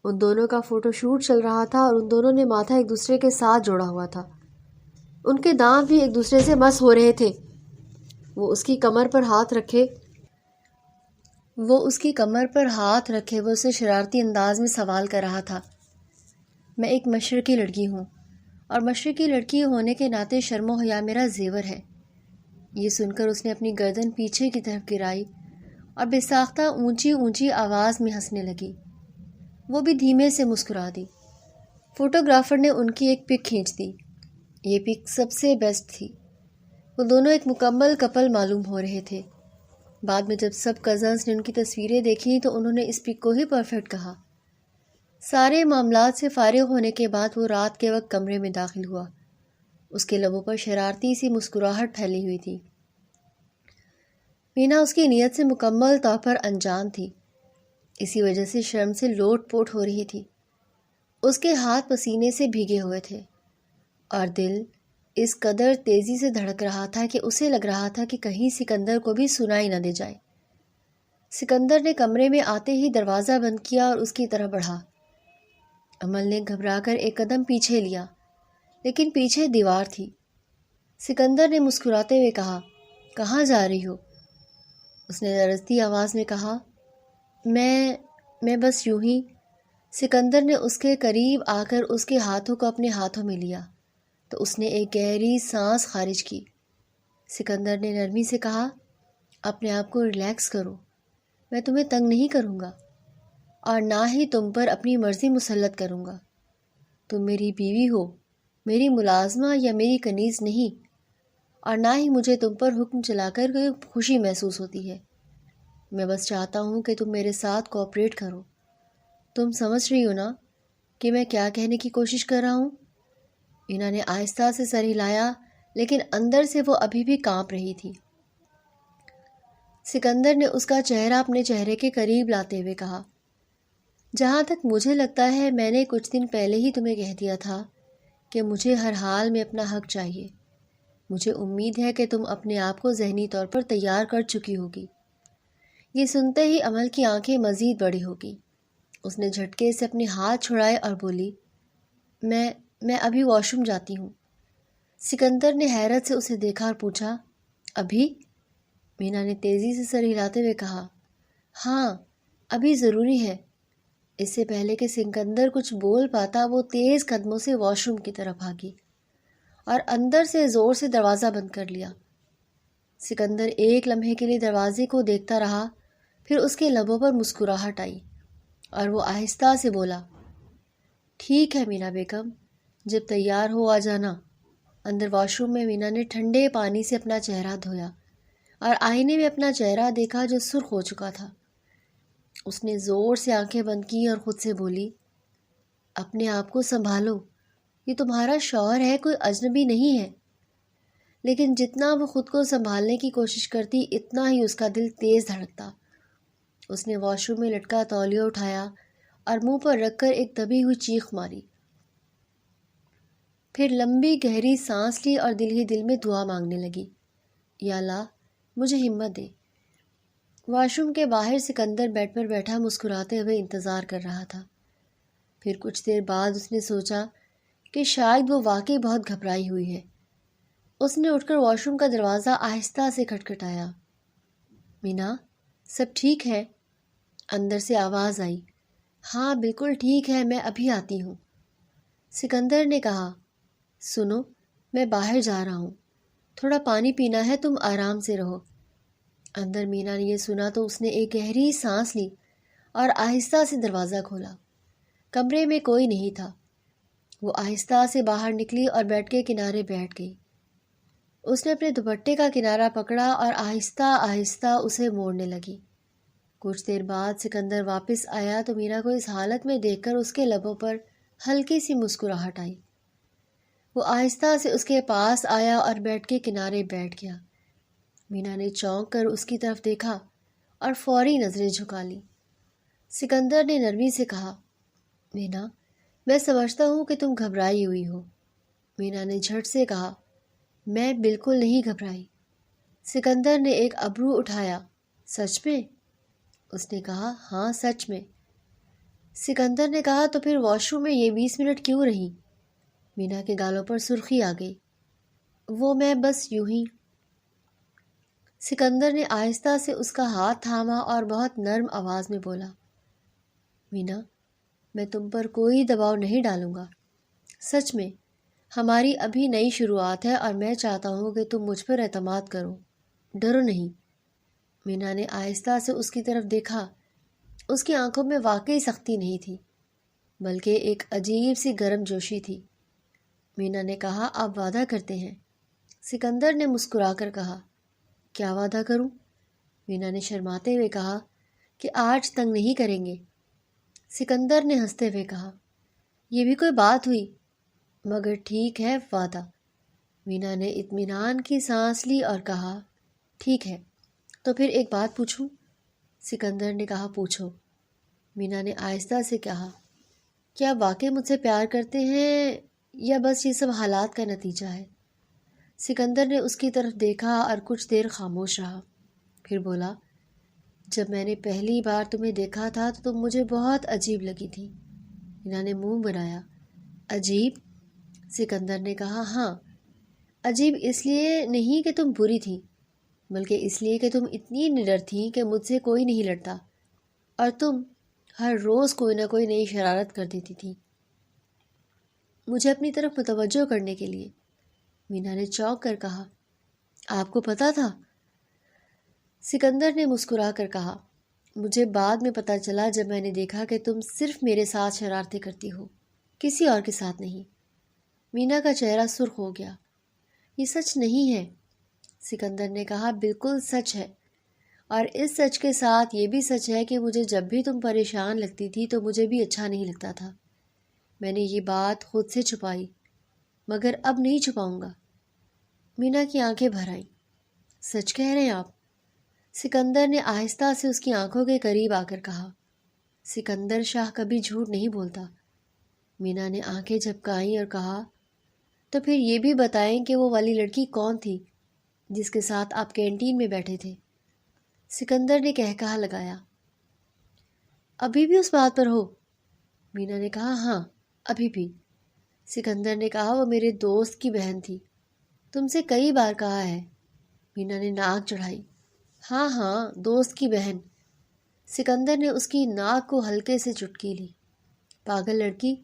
ان دونوں کا فوٹو شوٹ چل رہا تھا اور ان دونوں نے ماتھا ایک دوسرے کے ساتھ جوڑا ہوا تھا۔ ان کے دانت بھی ایک دوسرے سے مس ہو رہے تھے۔ وہ اس کی کمر پر ہاتھ رکھے وہ اسے شرارتی انداز میں سوال کر رہا تھا۔ میں ایک مشرقی لڑکی ہوں، اور مشرقی لڑکی ہونے کے ناطے شرم و حیا میرا زیور ہے۔ یہ سن کر اس نے اپنی گردن پیچھے کی طرف گرائی اور بے ساختہ اونچی اونچی آواز میں ہنسنے لگی۔ وہ بھی دھیمے سے مسکرا دی۔ فوٹوگرافر نے ان کی ایک پک کھینچ دی۔ یہ پک سب سے بیسٹ تھی۔ وہ دونوں ایک مکمل کپل معلوم ہو رہے تھے۔ بعد میں جب سب کزنز نے ان کی تصویریں دیکھیں تو انہوں نے اس پک کو ہی پرفیکٹ کہا۔ سارے معاملات سے فارغ ہونے کے بعد وہ رات کے وقت کمرے میں داخل ہوا۔ اس کے لبوں پر شرارتی سی مسکراہٹ پھیلی ہوئی تھی۔ مینا اس کی نیت سے مکمل طور پر انجان تھی، اسی وجہ سے شرم سے لوٹ پوٹ ہو رہی تھی۔ اس کے ہاتھ پسینے سے بھیگے ہوئے تھے اور دل اس قدر تیزی سے دھڑک رہا تھا کہ اسے لگ رہا تھا کہ کہیں سکندر کو بھی سنائی نہ دے جائے۔ سکندر نے کمرے میں آتے ہی دروازہ بند کیا اور اس کی طرف بڑھا۔ امل نے گھبرا کر ایک قدم پیچھے لیا، لیکن پیچھے دیوار تھی۔ سکندر نے مسکراتے ہوئے کہا، کہاں جا رہی ہو؟ اس نے لرزتی آواز میں کہا، میں بس یوں ہی۔ سکندر نے اس کے قریب آ کر اس کے ہاتھوں کو اپنے ہاتھوں میں لیا تو اس نے ایک گہری سانس خارج کی۔ سکندر نے نرمی سے کہا، اپنے آپ کو ریلیکس کرو، میں تمہیں تنگ نہیں کروں گا اور نہ ہی تم پر اپنی مرضی مسلط کروں گا۔ تم میری بیوی ہو، میری ملازمہ یا میری کنیز نہیں، اور نہ ہی مجھے تم پر حکم چلا کر کوئی خوشی محسوس ہوتی ہے۔ میں بس چاہتا ہوں کہ تم میرے ساتھ کوآپریٹ کرو۔ تم سمجھ رہی ہو نا کہ میں کیا کہنے کی کوشش کر رہا ہوں؟ مینا نے آہستہ سے سر ہلایا، لیکن اندر سے وہ ابھی بھی کانپ رہی تھی۔ سکندر نے اس کا چہرہ اپنے چہرے کے قریب لاتے ہوئے کہا، جہاں تک مجھے لگتا ہے میں نے کچھ دن پہلے ہی تمہیں کہہ دیا تھا کہ مجھے ہر حال میں اپنا حق چاہیے۔ مجھے امید ہے کہ تم اپنے آپ کو ذہنی طور پر تیار کر چکی ہوگی۔ یہ سنتے ہی امل کی آنکھیں مزید بڑی ہوگی۔ اس نے جھٹکے سے اپنے ہاتھ چھڑائے اور بولی، میں ابھی واش روم جاتی ہوں۔ سکندر نے حیرت سے اسے دیکھا اور پوچھا، ابھی؟ مینا نے تیزی سے سر ہلاتے ہوئے کہا، ہاں، ابھی ضروری ہے۔ اس سے پہلے کہ سکندر کچھ بول پاتا وہ تیز قدموں سے واش روم کی طرف بھاگی اور اندر سے زور سے دروازہ بند کر لیا۔ سکندر ایک لمحے کے لیے دروازے کو دیکھتا رہا، پھر اس کے لبوں پر مسکراہٹ آئی اور وہ آہستہ سے بولا، ٹھیک ہے مینا بیگم، جب تیار ہو آ جانا۔ اندر واش روم میں مینا نے ٹھنڈے پانی سے اپنا چہرہ دھویا اور آئینے میں اپنا چہرہ دیکھا جو سرخ ہو چکا تھا۔ اس نے زور سے آنکھیں بند کی اور خود سے بولی، اپنے آپ کو سنبھالو، یہ تمہارا شوہر ہے، کوئی اجنبی نہیں ہے۔ لیکن جتنا وہ خود کو سنبھالنے کی کوشش کرتی اتنا ہی اس کا دل تیز دھڑکتا۔ اس نے واش روم میں لٹکا تولیہ اٹھایا اور منہ پر رکھ کر ایک دبی ہوئی چیخ ماری، پھر لمبی گہری سانس لی اور دل ہی دل میں دعا مانگنے لگی، یا اللہ مجھے ہمت دے۔ واش روم کے باہر سکندر بیڈ پر بیٹھا مسکراتے ہوئے انتظار کر رہا تھا۔ پھر کچھ دیر بعد اس نے سوچا کہ شاید وہ واقعی بہت گھبرائی ہوئی ہے۔ اس نے اٹھ کر واش روم کا دروازہ آہستہ سے کھٹکھٹایا۔ مینا، سب ٹھیک ہے؟ اندر سے آواز آئی۔ ہاں بالکل ٹھیک ہے، میں ابھی آتی ہوں۔ سکندر نے کہا، سنو، میں باہر جا رہا ہوں، تھوڑا پانی پینا ہے، تم آرام سے رہو۔ اندر مینا نے یہ سنا تو اس نے ایک گہری سانس لی اور آہستہ سے دروازہ کھولا۔ کمرے میں کوئی نہیں تھا۔ وہ آہستہ سے باہر نکلی اور بیڈ کے کنارے بیٹھ گئی۔ اس نے اپنے دوپٹے کا کنارہ پکڑا اور آہستہ آہستہ اسے موڑنے لگی۔ کچھ دیر بعد سکندر واپس آیا تو مینا کو اس حالت میں دیکھ کر اس کے لبوں پر ہلکی سی مسکراہٹ آئی۔ وہ آہستہ سے اس کے پاس آیا اور بیڈ کے کنارے بیٹھ گیا۔ مینا نے چونک کر اس کی طرف دیکھا اور فوری نظریں جھکا لی۔ سکندر نے نرمی سے کہا، مینا، میں سمجھتا ہوں کہ تم گھبرائی ہوئی ہو۔ مینا نے جھٹ سے کہا، میں بالکل نہیں گھبرائی۔ سکندر نے ایک ابرو اٹھایا، سچ میں؟ اس نے کہا، ہاں سچ میں۔ سکندر نے کہا، تو پھر واش روم میں یہ 20 منٹ کیوں رہی؟ مینا کے گالوں پر سرخی آ گئی۔ وہ میں بس یوں ہی۔ سکندر نے آہستہ سے اس کا ہاتھ تھاما اور بہت نرم آواز میں بولا، مینا، میں تم پر کوئی دباؤ نہیں ڈالوں گا۔ سچ میں، ہماری ابھی نئی شروعات ہے اور میں چاہتا ہوں کہ تم مجھ پر اعتماد کرو، ڈرو نہیں۔ مینا نے آہستہ سے اس کی طرف دیکھا۔ اس کی آنکھوں میں واقعی سختی نہیں تھی، بلکہ ایک عجیب سی گرم جوشی تھی۔ مینا نے کہا، آپ وعدہ کرتے ہیں؟ سکندر نے مسکرا کر کہا، کیا وعدہ کروں؟ مینا نے شرماتے ہوئے کہا کہ آج تنگ نہیں کریں گے۔ سکندر نے ہنستے ہوئے کہا، یہ بھی کوئی بات ہوئی؟ مگر ٹھیک ہے، وعدہ۔ مینا نے اطمینان کی سانس لی اور کہا، ٹھیک ہے، تو پھر ایک بات پوچھوں؟ سکندر نے کہا، پوچھو۔ مینا نے آہستہ سے کہا، کیا واقعی مجھ سے پیار کرتے ہیں یا بس یہ سب حالات کا نتیجہ ہے؟ سکندر نے اس کی طرف دیکھا اور کچھ دیر خاموش رہا، پھر بولا، جب میں نے پہلی بار تمہیں دیکھا تھا تو تم مجھے بہت عجیب لگی تھی۔ مینا نے منہ بنایا، عجیب؟ سکندر نے کہا، ہاں، عجیب اس لیے نہیں کہ تم بری تھی، بلکہ اس لیے کہ تم اتنی نڈر تھیں کہ مجھ سے کوئی نہیں لڑتا، اور تم ہر روز کوئی نہ کوئی نئی شرارت کر دیتی تھی مجھے اپنی طرف متوجہ کرنے کے لیے۔ مینا نے چونک کر کہا، آپ کو پتہ تھا؟ سکندر نے مسکرا کر کہا، مجھے بعد میں پتہ چلا جب میں نے دیکھا کہ تم صرف میرے ساتھ شرارتیں کرتی ہو، کسی اور کے ساتھ نہیں۔ مینا کا چہرہ سرخ ہو گیا۔ یہ سچ نہیں ہے، سکندر نے کہا، بالکل سچ ہے، اور اس سچ کے ساتھ یہ بھی سچ ہے کہ مجھے جب بھی تم پریشان لگتی تھی تو مجھے بھی اچھا نہیں لگتا تھا۔ میں نے یہ بات خود سے چھپائی، مگر اب نہیں چھپاؤں گا۔ مینا کی آنکھیں بھر آئیں۔ سچ کہہ رہے ہیں آپ؟ سکندر نے آہستہ سے اس کی آنکھوں کے قریب آ کر کہا، سکندر شاہ کبھی جھوٹ نہیں بولتا۔ مینا نے آنکھیں جھپکائیں اور کہا، تو پھر یہ بھی بتائیں کہ وہ والی لڑکی کون تھی جس کے ساتھ آپ کینٹین میں بیٹھے تھے؟ سکندر نے کہکہا لگایا۔ ابھی بھی اس بات پر ہو؟ مینا نے کہا، ہاں ابھی بھی۔ سکندر نے کہا، وہ میرے دوست کی بہن تھی، تم سے کئی بار کہا ہے۔ مینا نے ناک چڑھائی، ہاں ہاں، دوست کی بہن۔ سکندر نے اس کی ناک کو ہلکے سے چٹکی لی۔ پاگل لڑکی،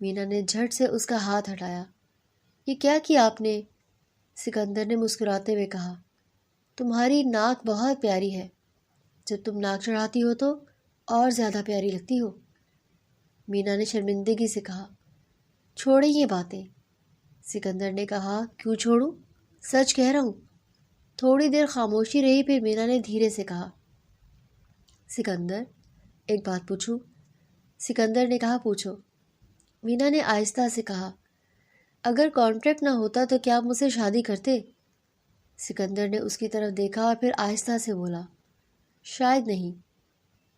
مینا نے جھٹ سے اس کا ہاتھ ہٹایا۔ یہ کیا کیا آپ نے؟ سکندر نے مسکراتے ہوئے کہا، تمہاری ناک بہت پیاری ہے۔ جب تم ناک چڑھاتی ہو تو اور زیادہ پیاری لگتی ہو۔ مینا نے شرمندگی سے کہا۔ چھوڑیں یہ باتیں۔ سکندر نے کہا۔ کیوں چھوڑوں؟ سچ کہہ رہا ہوں۔ تھوڑی دیر خاموشی رہی، پھر مینا نے دھیرے سے کہا۔ سکندر، ایک بات پوچھوں؟ سکندر نے کہا۔ پوچھو۔ مینا نے آہستہ سے کہا۔ اگر کانٹریکٹ نہ ہوتا تو کیا آپ مجھ سے شادی کرتے؟ سکندر نے اس کی طرف دیکھا اور پھر آہستہ سے بولا۔ شاید نہیں،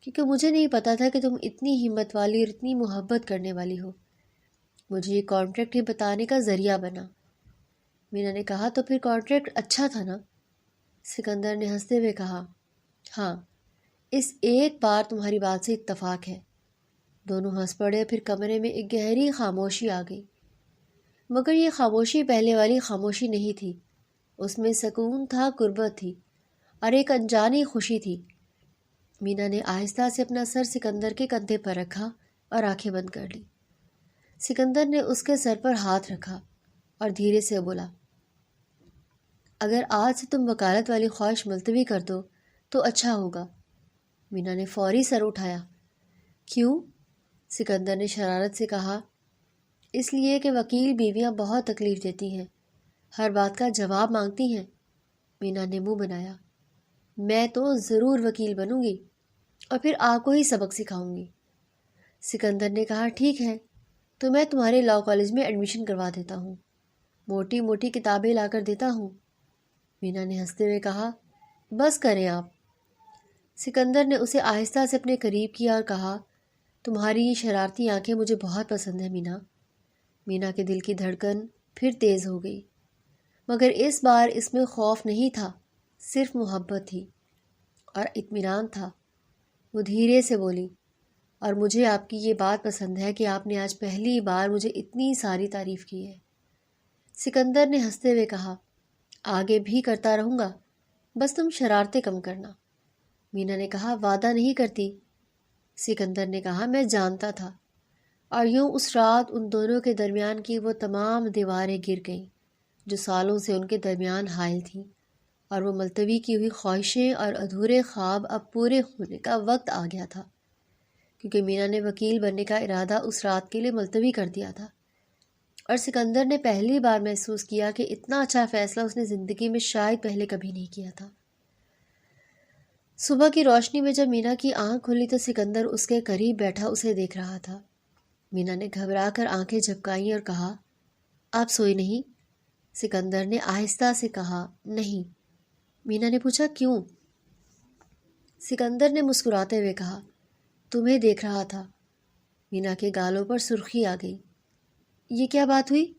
کیونکہ مجھے نہیں پتا تھا کہ تم اتنی ہمت والی اور اتنی محبت کرنے والی ہو۔ مجھے یہ کانٹریکٹ ہی بتانے کا ذریعہ بنا۔ مینا نے کہا۔ تو پھر کانٹریکٹ اچھا تھا نا؟ سکندر نے ہنستے ہوئے کہا۔ ہاں، اس ایک بار تمہاری بات سے اتفاق ہے۔ دونوں ہنس پڑے، پھر کمرے میں ایک گہری خاموشی آ گئی، مگر یہ خاموشی پہلے والی خاموشی نہیں تھی۔ اس میں سکون تھا، قربت تھی اور ایک انجانی خوشی تھی۔ مینا نے آہستہ سے اپنا سر سکندر کے کندھے پر رکھا اور آنکھیں بند کر لی۔ سکندر نے اس کے سر پر ہاتھ رکھا اور دھیرے سے بولا۔ اگر آج سے تم وکالت والی خواہش ملتوی کر دو تو اچھا ہوگا۔ مینا نے فوری سر اٹھایا۔ کیوں؟ سکندر نے شرارت سے کہا۔ اس لیے کہ وکیل بیویاں بہت تکلیف دیتی ہیں، ہر بات کا جواب مانگتی ہیں۔ مینا نے منہ بنایا۔ میں تو ضرور وکیل بنوں گی اور پھر آپ کو ہی سبق سکھاؤں گی۔ سکندر نے کہا۔ ٹھیک ہے، تو میں تمہارے لاء کالج میں ایڈمیشن کروا دیتا ہوں، موٹی موٹی کتابیں لا کر دیتا ہوں۔ مینا نے ہنستے ہوئے کہا۔ بس کریں آپ۔ سکندر نے اسے آہستہ سے اپنے قریب کیا اور کہا۔ تمہاری یہ شرارتی آنکھیں مجھے بہت پسند ہیں مینا۔ مینا کے دل کی دھڑکن پھر تیز ہو گئی، مگر اس بار اس میں خوف نہیں تھا، صرف محبت تھی اور اطمینان تھا۔ وہ دھیرے سے بولی۔ اور مجھے آپ کی یہ بات پسند ہے کہ آپ نے آج پہلی بار مجھے اتنی ساری تعریف کی ہے۔ سکندر نے ہنستے ہوئے کہا۔ آگے بھی کرتا رہوں گا، بس تم شرارتیں کم کرنا۔ مینا نے کہا۔ وعدہ نہیں کرتی۔ سکندر نے کہا۔ میں جانتا تھا۔ اور یوں اس رات ان دونوں کے درمیان کی وہ تمام دیواریں گر گئیں جو سالوں سے ان کے درمیان حائل تھیں، اور وہ ملتوی کی ہوئی خواہشیں اور ادھورے خواب اب پورے ہونے کا وقت آ گیا تھا، کیونکہ مینا نے وکیل بننے کا ارادہ اس رات کے لیے ملتوی کر دیا تھا، اور سکندر نے پہلی بار محسوس کیا کہ اتنا اچھا فیصلہ اس نے زندگی میں شاید پہلے کبھی نہیں کیا تھا۔ صبح کی روشنی میں جب مینا کی آنکھ کھلی تو سکندر اس کے قریب بیٹھا اسے دیکھ رہا تھا۔ مینا نے گھبرا کر آنکھیں جھپکائیں اور کہا۔ آپ سوئی نہیں؟ سکندر نے آہستہ سے کہا۔ نہیں۔ مینا نے پوچھا۔ کیوں؟ سکندر نے مسکراتے ہوئے کہا۔ تمہیں دیکھ رہا تھا۔ مینا کے گالوں پر سرخی آ گئی۔ یہ کیا بات ہوئی؟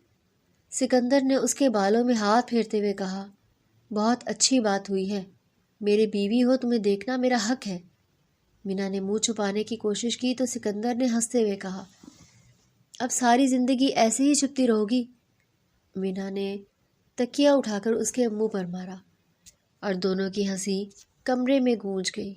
سکندر نے اس کے بالوں میں ہاتھ پھیرتے ہوئے کہا۔ بہت اچھی بات ہوئی ہے، میرے بیوی ہو، تمہیں دیکھنا میرا حق ہے۔ مینا نے منہ چھپانے کی کوشش کی تو سکندر نے ہنستے ہوئے کہا۔ اب ساری زندگی ایسے ہی چھپتی رہو گی؟ مینا نے تکیہ اٹھا کر اس کے منہ پر مارا اور دونوں کی ہنسی کمرے میں گونج گئی۔